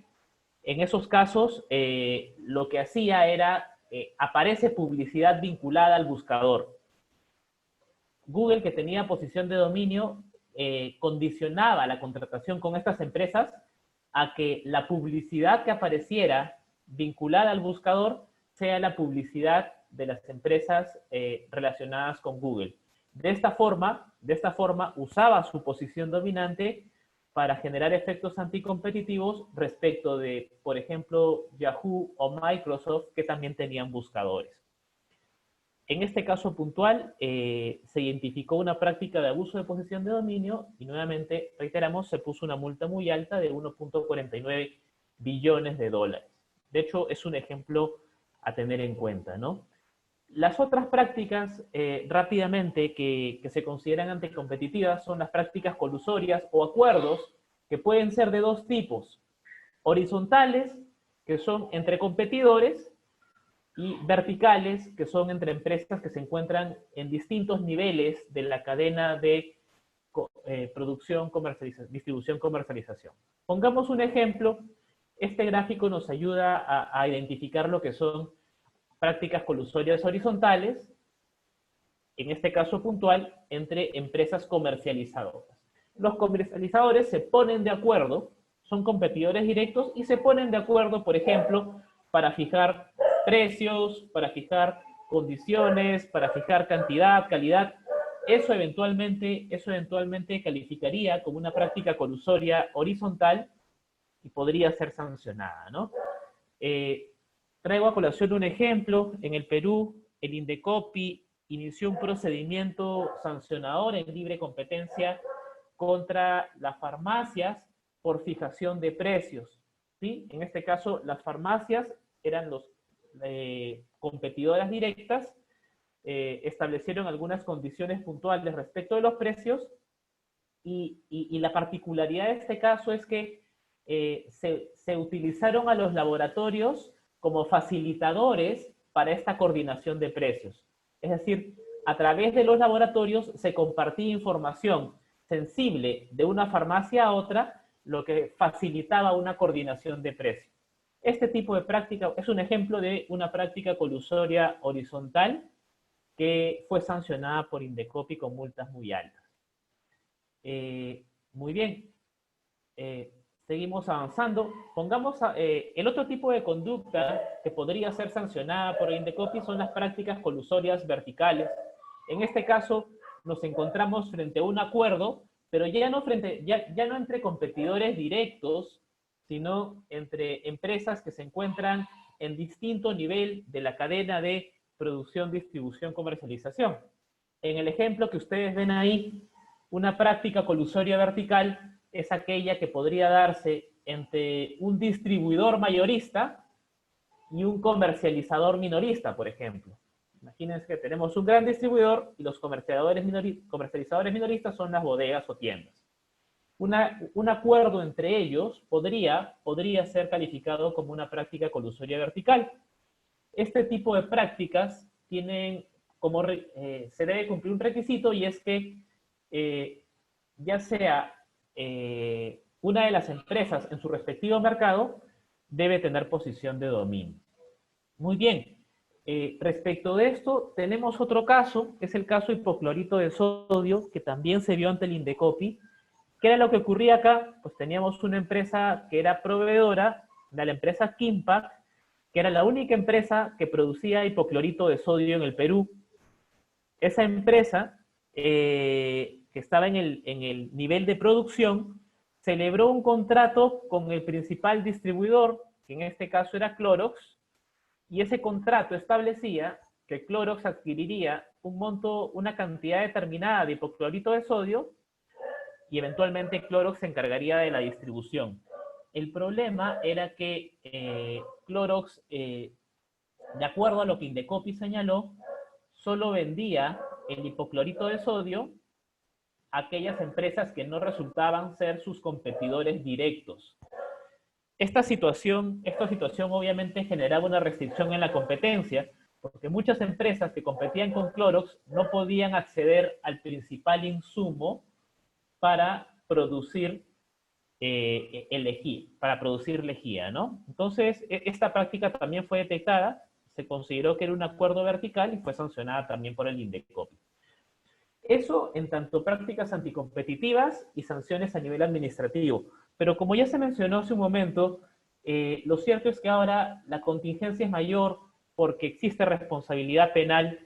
en esos casos lo que hacía era aparece publicidad vinculada al buscador. Google, que tenía posición de dominio, condicionaba la contratación con estas empresas a que la publicidad que apareciera vinculada al buscador sea la publicidad de las empresas relacionadas con Google. De esta forma, usaba su posición dominante para generar efectos anticompetitivos respecto de, por ejemplo, Yahoo o Microsoft, que también tenían buscadores. En este caso puntual, se identificó una práctica de abuso de posición de dominio y nuevamente, reiteramos, se puso una multa muy alta de 1.49 billones de dólares. De hecho, es un ejemplo a tener en cuenta, ¿no? Las otras prácticas, rápidamente, que se consideran anticompetitivas son las prácticas colusorias o acuerdos que pueden ser de dos tipos. Horizontales, que son entre competidores, y verticales, que son entre empresas que se encuentran en distintos niveles de la cadena de producción, distribución, comercialización. Pongamos un ejemplo. Este gráfico nos ayuda a identificar lo que son prácticas colusorias horizontales, en este caso puntual, entre empresas comercializadoras. Los comercializadores se ponen de acuerdo, son competidores directos y se ponen de acuerdo, por ejemplo, para fijar precios, para fijar condiciones, para fijar cantidad, calidad, eso eventualmente calificaría como una práctica colusoria horizontal y podría ser sancionada, ¿no? Traigo a colación un ejemplo. En el Perú, el Indecopi inició un procedimiento sancionador en libre competencia contra las farmacias por fijación de precios, ¿sí? En este caso, las farmacias eran los competidoras directas, establecieron algunas condiciones puntuales respecto de los precios y la particularidad de este caso es que se utilizaron a los laboratorios como facilitadores para esta coordinación de precios. Es decir, a través de los laboratorios se compartía información sensible de una farmacia a otra, lo que facilitaba una coordinación de precios. Este tipo de práctica es un ejemplo de una práctica colusoria horizontal que fue sancionada por Indecopi con multas muy altas. Muy bien. Seguimos avanzando. Pongamos el otro tipo de conducta que podría ser sancionada por Indecopi son las prácticas colusorias verticales. En este caso, nos encontramos frente a un acuerdo, pero ya no entre competidores directos, sino entre empresas que se encuentran en distinto nivel de la cadena de producción, distribución, comercialización. En el ejemplo que ustedes ven ahí, una práctica colusoria vertical es aquella que podría darse entre un distribuidor mayorista y un comercializador minorista, por ejemplo. Imagínense que tenemos un gran distribuidor y los comercializadores minoristas son las bodegas o tiendas. Un acuerdo entre ellos podría ser calificado como una práctica colusoria vertical. Este tipo de prácticas tienen se debe cumplir un requisito y es que ya sea una de las empresas en su respectivo mercado debe tener posición de dominio. Muy bien. Respecto de esto, tenemos otro caso, que es el caso hipoclorito de sodio, que también se vio ante el Indecopi. ¿Qué era lo que ocurría acá? Pues teníamos una empresa que era proveedora de la empresa Quimpa, que era la única empresa que producía hipoclorito de sodio en el Perú. Esa empresa, que estaba en el nivel de producción, celebró un contrato con el principal distribuidor, que en este caso era Clorox, y ese contrato establecía que Clorox adquiriría una cantidad determinada de hipoclorito de sodio y eventualmente Clorox se encargaría de la distribución. El problema era que Clorox, de acuerdo a lo que Indecopi señaló, solo vendía el hipoclorito de sodio a aquellas empresas que no resultaban ser sus competidores directos. Esta situación obviamente generaba una restricción en la competencia, porque muchas empresas que competían con Clorox no podían acceder al principal insumo para producir lejía, ¿no? Entonces, esta práctica también fue detectada, se consideró que era un acuerdo vertical y fue sancionada también por el Indecopi. Eso en tanto prácticas anticompetitivas y sanciones a nivel administrativo. Pero como ya se mencionó hace un momento, lo cierto es que ahora la contingencia es mayor porque existe responsabilidad penal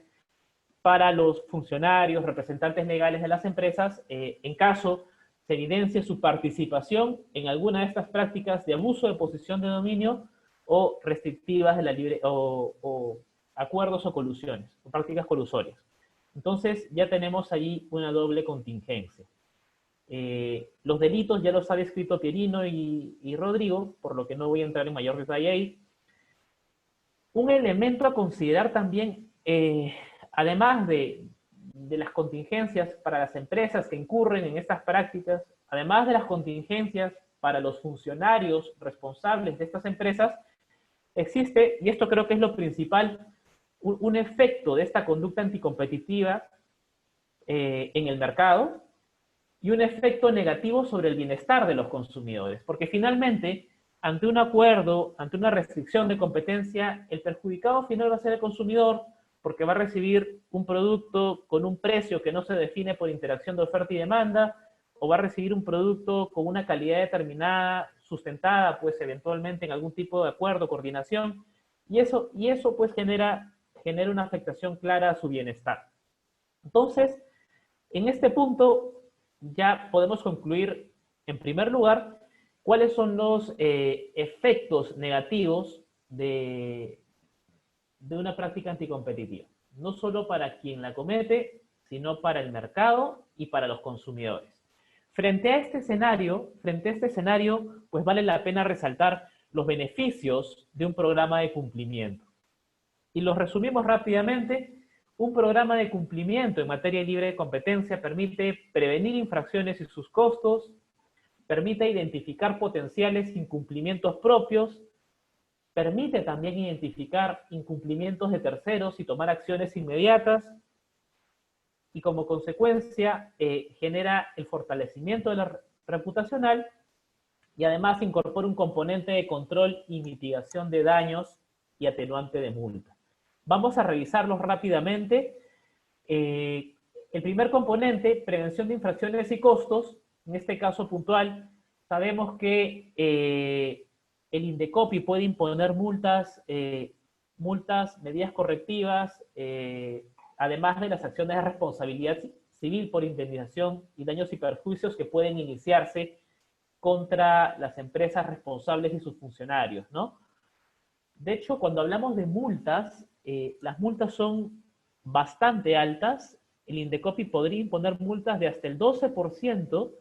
para los funcionarios, representantes legales de las empresas, en caso se evidencie su participación en alguna de estas prácticas de abuso de posición de dominio o restrictivas de la libre, o acuerdos o colusiones, o prácticas colusorias. Entonces ya tenemos allí una doble contingencia. Los delitos ya los ha descrito Pierino y Rodrigo, por lo que no voy a entrar en mayor detalle ahí. Un elemento a considerar también, además de las contingencias para las empresas que incurren en estas prácticas, además de las contingencias para los funcionarios responsables de estas empresas, existe, y esto creo que es lo principal, un efecto de esta conducta anticompetitiva en el mercado y un efecto negativo sobre el bienestar de los consumidores, porque finalmente, ante un acuerdo, ante una restricción de competencia, el perjudicado final va a ser el consumidor, porque va a recibir un producto con un precio que no se define por interacción de oferta y demanda, o va a recibir un producto con una calidad determinada, sustentada, pues eventualmente en algún tipo de acuerdo, coordinación, y eso pues genera una afectación clara a su bienestar. Entonces, En este punto ya podemos concluir, en primer lugar, cuáles son los efectos negativos de una práctica anticompetitiva. No solo para quien la comete, sino para el mercado y para los consumidores. Frente a este escenario, pues vale la pena resaltar los beneficios de un programa de cumplimiento. Y los resumimos rápidamente. Un programa de cumplimiento en materia libre de competencia permite prevenir infracciones y sus costos, permite identificar potenciales incumplimientos propios, permite también identificar incumplimientos de terceros y tomar acciones inmediatas, y como consecuencia genera el fortalecimiento de la reputacional y además incorpora un componente de control y mitigación de daños y atenuante de multa. Vamos a revisarlos rápidamente. El primer componente, prevención de infracciones y costos. En este caso puntual, sabemos que el Indecopi puede imponer multas, medidas correctivas, además de las acciones de responsabilidad civil por indemnización y daños y perjuicios que pueden iniciarse contra las empresas responsables y sus funcionarios, ¿no? De hecho, cuando hablamos de multas, las multas son bastante altas. El Indecopi podría imponer multas de hasta el 12%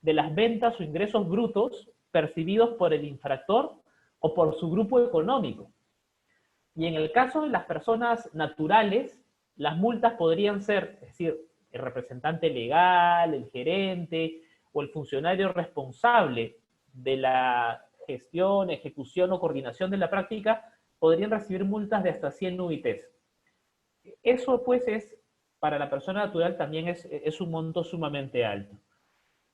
de las ventas o ingresos brutos percibidos por el infractor o por su grupo económico. Y en el caso de las personas naturales, las multas podrían ser, es decir, el representante legal, el gerente o el funcionario responsable de la gestión, ejecución o coordinación de la práctica, podrían recibir multas de hasta 100 UITs. Eso, pues, para la persona natural también es un monto sumamente alto.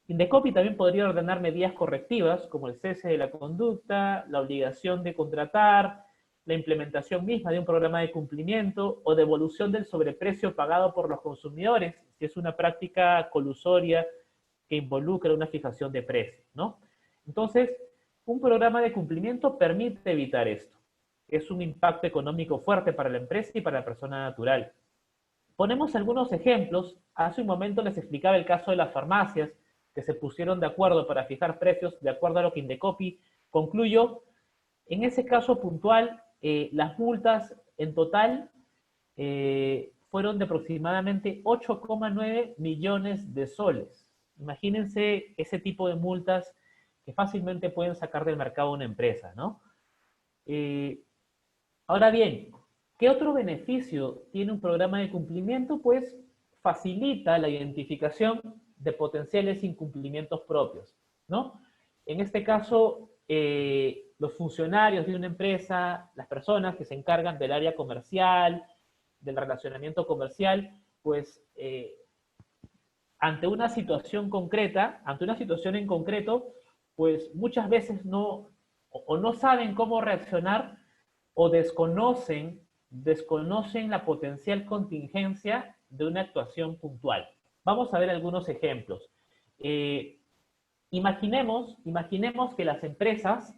Indecopi también podría ordenar medidas correctivas, como el cese de la conducta, la obligación de contratar, la implementación misma de un programa de cumplimiento o devolución del sobreprecio pagado por los consumidores, si es una práctica colusoria que involucra una fijación de precios, ¿no? Entonces, un programa de cumplimiento permite evitar esto. Es un impacto económico fuerte para la empresa y para la persona natural. Ponemos algunos ejemplos. Hace un momento les explicaba el caso de las farmacias que se pusieron de acuerdo para fijar precios de acuerdo a lo que Indecopi concluyó. En ese caso puntual, las multas en total fueron de aproximadamente 8,9 millones de soles. Imagínense ese tipo de multas que fácilmente pueden sacar del mercado una empresa, ¿no? Ahora bien, ¿qué otro beneficio tiene un programa de cumplimiento? Pues facilita la identificación de potenciales incumplimientos propios, ¿no? En este caso, los funcionarios de una empresa, las personas que se encargan del área comercial, del relacionamiento comercial, pues ante una situación en concreto, pues muchas veces no saben cómo reaccionar o desconocen la potencial contingencia de una actuación puntual. Vamos a ver algunos ejemplos. Imaginemos que las empresas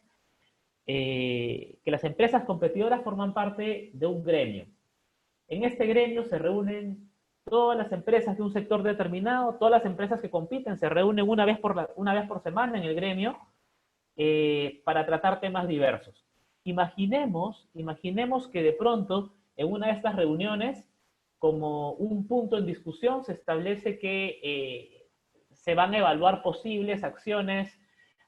competidoras forman parte de un gremio. En este gremio se reúnen todas las empresas de un sector determinado, todas las empresas que compiten se reúnen una vez por semana en el gremio para tratar temas diversos. Imaginemos que de pronto en una de estas reuniones, como un punto en discusión, se establece que se van a evaluar posibles acciones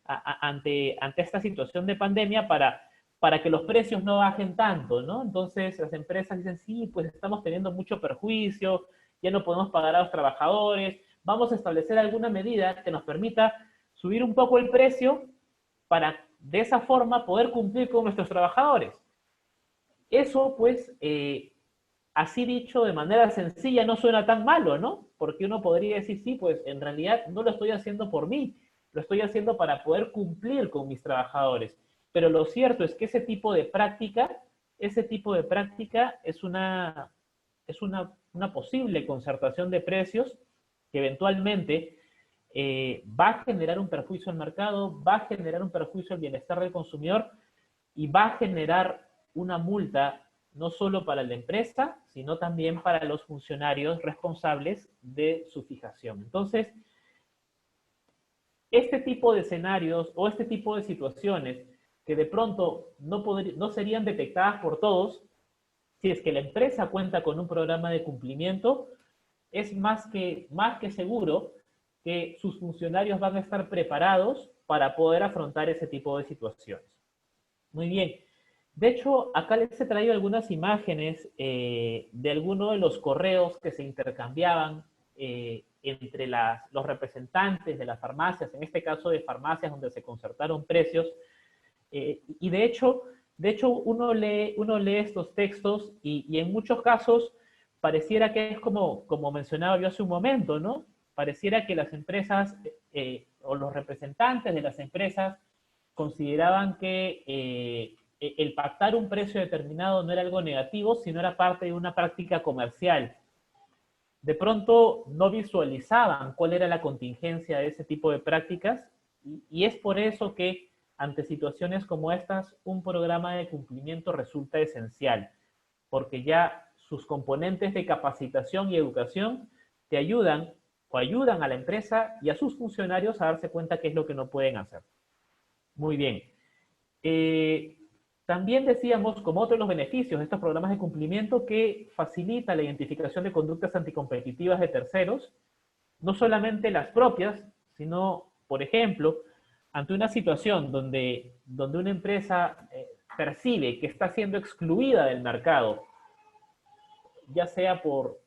ante esta situación de pandemia para que los precios no bajen tanto, ¿no? Entonces las empresas dicen, sí, pues estamos teniendo mucho perjuicio, ya no podemos pagar a los trabajadores, vamos a establecer alguna medida que nos permita subir un poco el precio para de esa forma poder cumplir con nuestros trabajadores. Eso, pues, así dicho de manera sencilla no suena tan malo, ¿no? Porque uno podría decir, sí, pues en realidad no lo estoy haciendo por mí, lo estoy haciendo para poder cumplir con mis trabajadores. Pero lo cierto es que ese tipo de práctica es una posible concertación de precios que eventualmente va a generar un perjuicio al mercado, va a generar un perjuicio al bienestar del consumidor y va a generar una multa no solo para la empresa, sino también para los funcionarios responsables de su fijación. Entonces, este tipo de escenarios o este tipo de situaciones que de pronto no serían detectadas por todos, si es que la empresa cuenta con un programa de cumplimiento, es más que seguro que sus funcionarios van a estar preparados para poder afrontar ese tipo de situaciones. Muy bien. De hecho, acá les he traído algunas imágenes de algunos de los correos que se intercambiaban entre los representantes de las farmacias, en este caso de farmacias donde se concertaron precios, y de hecho uno lee estos textos y en muchos casos pareciera que es como mencionaba yo hace un momento, ¿no? Pareciera que las empresas o los representantes de las empresas consideraban que el pactar un precio determinado no era algo negativo, sino era parte de una práctica comercial. De pronto no visualizaban cuál era la contingencia de ese tipo de prácticas y es por eso que ante situaciones como estas, un programa de cumplimiento resulta esencial, porque ya sus componentes de capacitación y educación te ayudan o ayudan a la empresa y a sus funcionarios a darse cuenta qué es lo que no pueden hacer. Muy bien. También decíamos, como otro de los beneficios de estos programas de cumplimiento, que facilita la identificación de conductas anticompetitivas de terceros, no solamente las propias, sino, por ejemplo, ante una situación donde una empresa percibe que está siendo excluida del mercado, ya sea por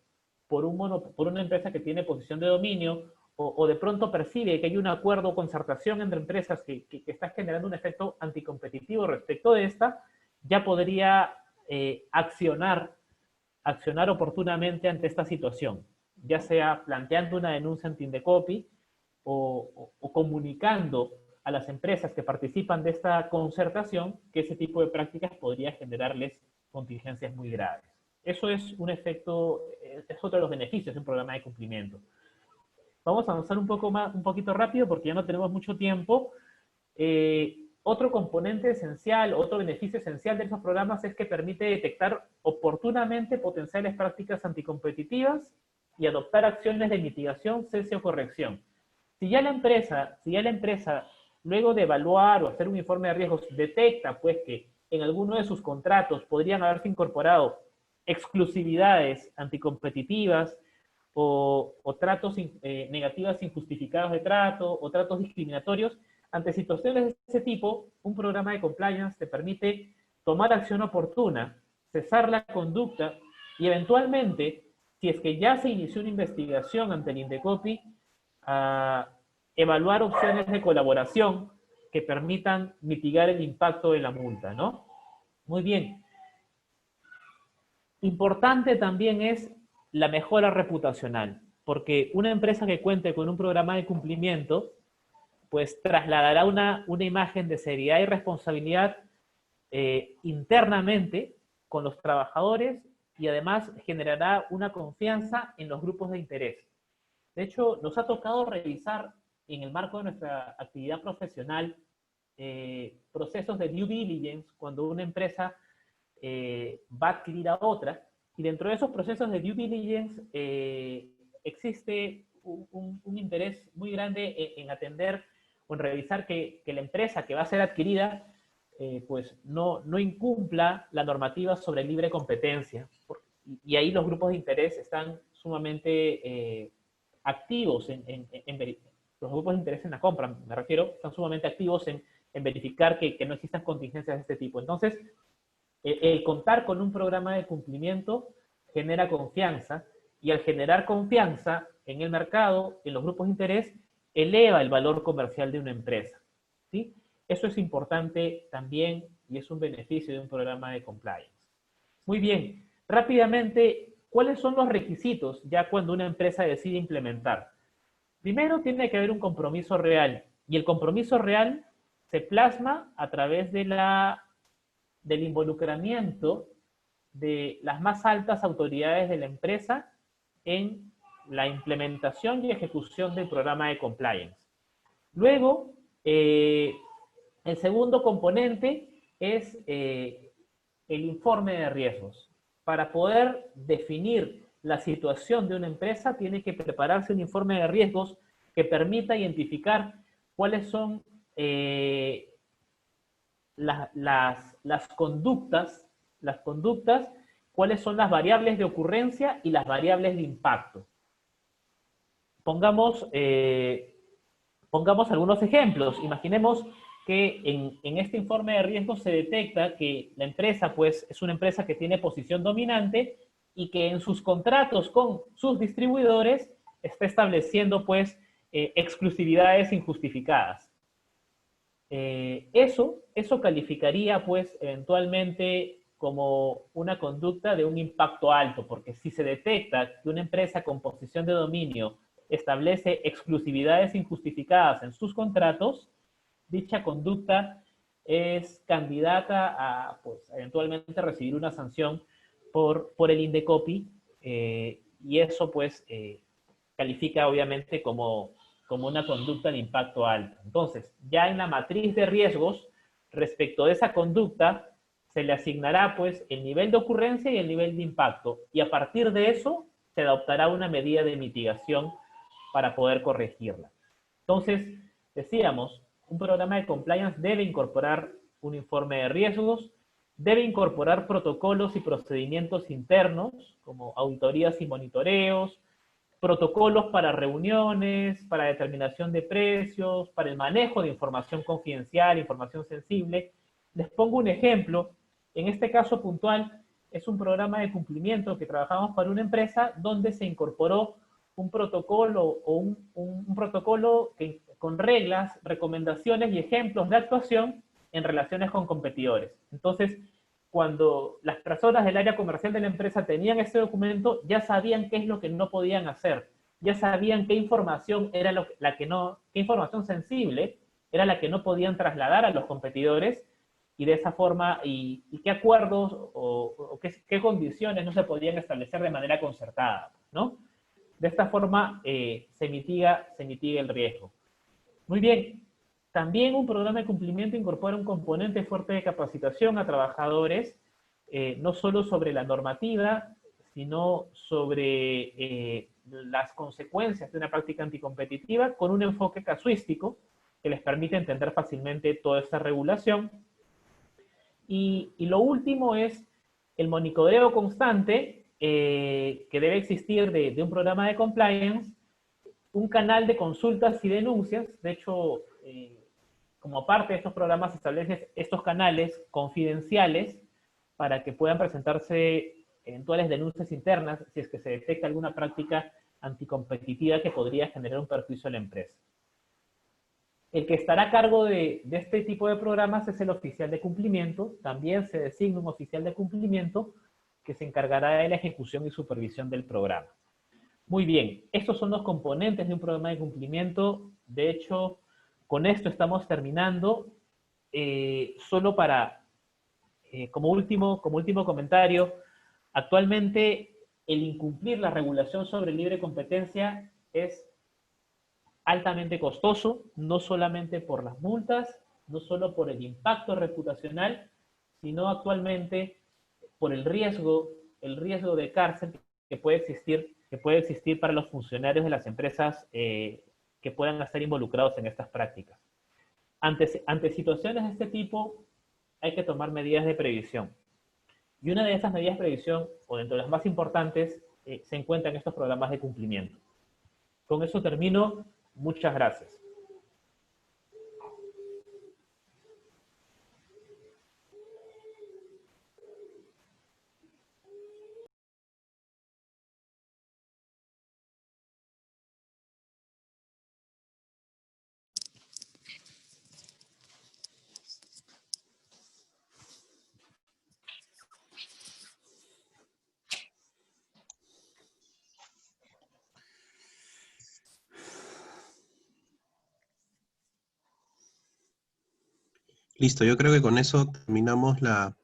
una empresa que tiene posición de dominio, o de pronto percibe que hay un acuerdo o concertación entre empresas que está generando un efecto anticompetitivo respecto de esta, ya podría accionar oportunamente ante esta situación, ya sea planteando una denuncia ante Indecopi o comunicando a las empresas que participan de esta concertación que ese tipo de prácticas podría generarles contingencias muy graves. Eso es un efecto, es otro de los beneficios de un programa de cumplimiento. Vamos a avanzar un poquito rápido porque ya no tenemos mucho tiempo. Otro componente esencial, otro beneficio esencial de esos programas es que permite detectar oportunamente potenciales prácticas anticompetitivas y adoptar acciones de mitigación, cese o corrección. Si ya la empresa, luego de evaluar o hacer un informe de riesgos, detecta pues que en alguno de sus contratos podrían haberse incorporado exclusividades anticompetitivas o tratos negativas injustificados de trato o tratos discriminatorios, ante situaciones de ese tipo, un programa de compliance te permite tomar acción oportuna, cesar la conducta y eventualmente, si es que ya se inició una investigación ante el Indecopi, evaluar opciones de colaboración que permitan mitigar el impacto de la multa, ¿no? Muy bien. Importante también es la mejora reputacional, porque una empresa que cuente con un programa de cumplimiento, pues trasladará una imagen de seriedad y responsabilidad internamente con los trabajadores y además generará una confianza en los grupos de interés. De hecho, nos ha tocado revisar en el marco de nuestra actividad profesional procesos de due diligence cuando una empresa va a adquirir a otra, y dentro de esos procesos de due diligence existe un interés muy grande en atender o en revisar que la empresa que va a ser adquirida pues no incumpla la normativa sobre libre competencia. Y ahí los grupos de interés están sumamente activos los grupos de interés en la compra, me refiero, están sumamente activos en verificar que no existan contingencias de este tipo. Entonces, el contar con un programa de cumplimiento genera confianza, y al generar confianza en el mercado, en los grupos de interés, eleva el valor comercial de una empresa, ¿sí? Eso es importante también y es un beneficio de un programa de compliance. Muy bien, rápidamente, ¿cuáles son los requisitos ya cuando una empresa decide implementar? Primero tiene que haber un compromiso real, y el compromiso real se plasma a través del involucramiento de las más altas autoridades de la empresa en la implementación y ejecución del programa de compliance. Luego, el segundo componente es el informe de riesgos. Para poder definir la situación de una empresa, tiene que prepararse un informe de riesgos que permita identificar cuáles son las conductas, cuáles son las variables de ocurrencia y las variables de impacto. Pongamos algunos ejemplos. Imaginemos que en este informe de riesgos se detecta que la empresa, pues, es una empresa que tiene posición dominante y que en sus contratos con sus distribuidores está estableciendo, pues, exclusividades injustificadas. Eso calificaría, pues, eventualmente como una conducta de un impacto alto, porque si se detecta que una empresa con posición de dominio establece exclusividades injustificadas en sus contratos, dicha conducta es candidata a, pues, eventualmente recibir una sanción por el INDECOPI, y eso, pues, califica obviamente como una conducta de impacto alto. Entonces, ya en la matriz de riesgos, respecto de esa conducta, se le asignará, pues, el nivel de ocurrencia y el nivel de impacto, y a partir de eso se adoptará una medida de mitigación para poder corregirla. Entonces, decíamos, un programa de compliance debe incorporar un informe de riesgos, debe incorporar protocolos y procedimientos internos, como auditorías y monitoreos, protocolos para reuniones, para determinación de precios, para el manejo de información confidencial, información sensible. Les pongo un ejemplo. En este caso puntual, es un programa de cumplimiento que trabajamos para una empresa donde se incorporó un protocolo o un protocolo con reglas, recomendaciones y ejemplos de actuación en relaciones con competidores. Entonces, cuando las personas del área comercial de la empresa tenían ese documento, ya sabían qué es lo que no podían hacer, ya sabían qué información era qué información sensible era la que no podían trasladar a los competidores, y de esa forma, y qué acuerdos o qué condiciones no se podían establecer de manera concertada, ¿no? De esta forma se mitiga el riesgo. Muy bien. También un programa de cumplimiento incorpora un componente fuerte de capacitación a trabajadores, no solo sobre la normativa, sino sobre las consecuencias de una práctica anticompetitiva, con un enfoque casuístico que les permite entender fácilmente toda esta regulación. Y lo último es el monitoreo constante que debe existir de un programa de compliance, un canal de consultas y denuncias. De hecho, como parte de estos programas se establecen estos canales confidenciales para que puedan presentarse eventuales denuncias internas si es que se detecta alguna práctica anticompetitiva que podría generar un perjuicio a la empresa. El que estará a cargo de este tipo de programas es el oficial de cumplimiento. También se designa un oficial de cumplimiento que se encargará de la ejecución y supervisión del programa. Muy bien, estos son los componentes de un programa de cumplimiento. De hecho, con esto estamos terminando. Solo para, como último comentario, actualmente el incumplir la regulación sobre libre competencia es altamente costoso, no solamente por las multas, no solo por el impacto reputacional, sino actualmente por el riesgo de cárcel que puede existir para los funcionarios de las empresas que puedan estar involucrados en estas prácticas. Ante situaciones de este tipo, hay que tomar medidas de previsión. Y una de esas medidas de previsión, o dentro de las más importantes, se encuentra en estos programas de cumplimiento. Con eso termino. Muchas gracias. Listo, yo creo que con eso terminamos la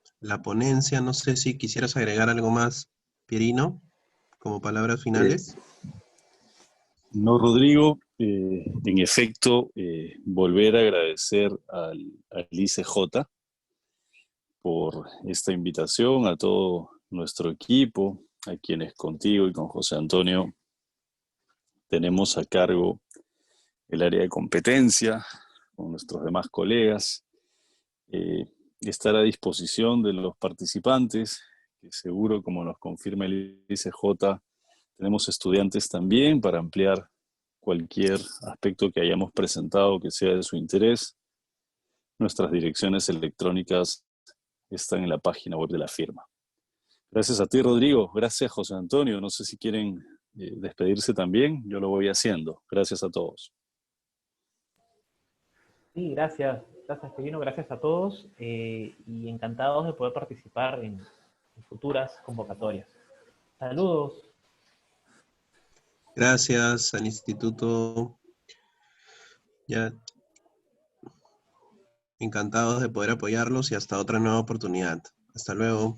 ponencia. No sé si quisieras agregar algo más, Pierino, como palabras finales. No, Rodrigo, en efecto, volver a agradecer al ICJ por esta invitación, a todo nuestro equipo, a quienes contigo y con José Antonio tenemos a cargo el área de competencia, con nuestros demás colegas, estar a disposición de los participantes, que seguro, como nos confirma el ICJ, tenemos estudiantes también para ampliar cualquier aspecto que hayamos presentado que sea de su interés. Nuestras direcciones electrónicas están en la página web de la firma. Gracias a ti, Rodrigo. Gracias, José Antonio. No sé si quieren despedirse también. Yo lo voy haciendo. Gracias a todos. Sí, gracias. Gracias, Espirino. Gracias a todos. Y encantados de poder participar en futuras convocatorias. Saludos. Gracias al instituto. Ya, encantados de poder apoyarlos y hasta otra nueva oportunidad. Hasta luego.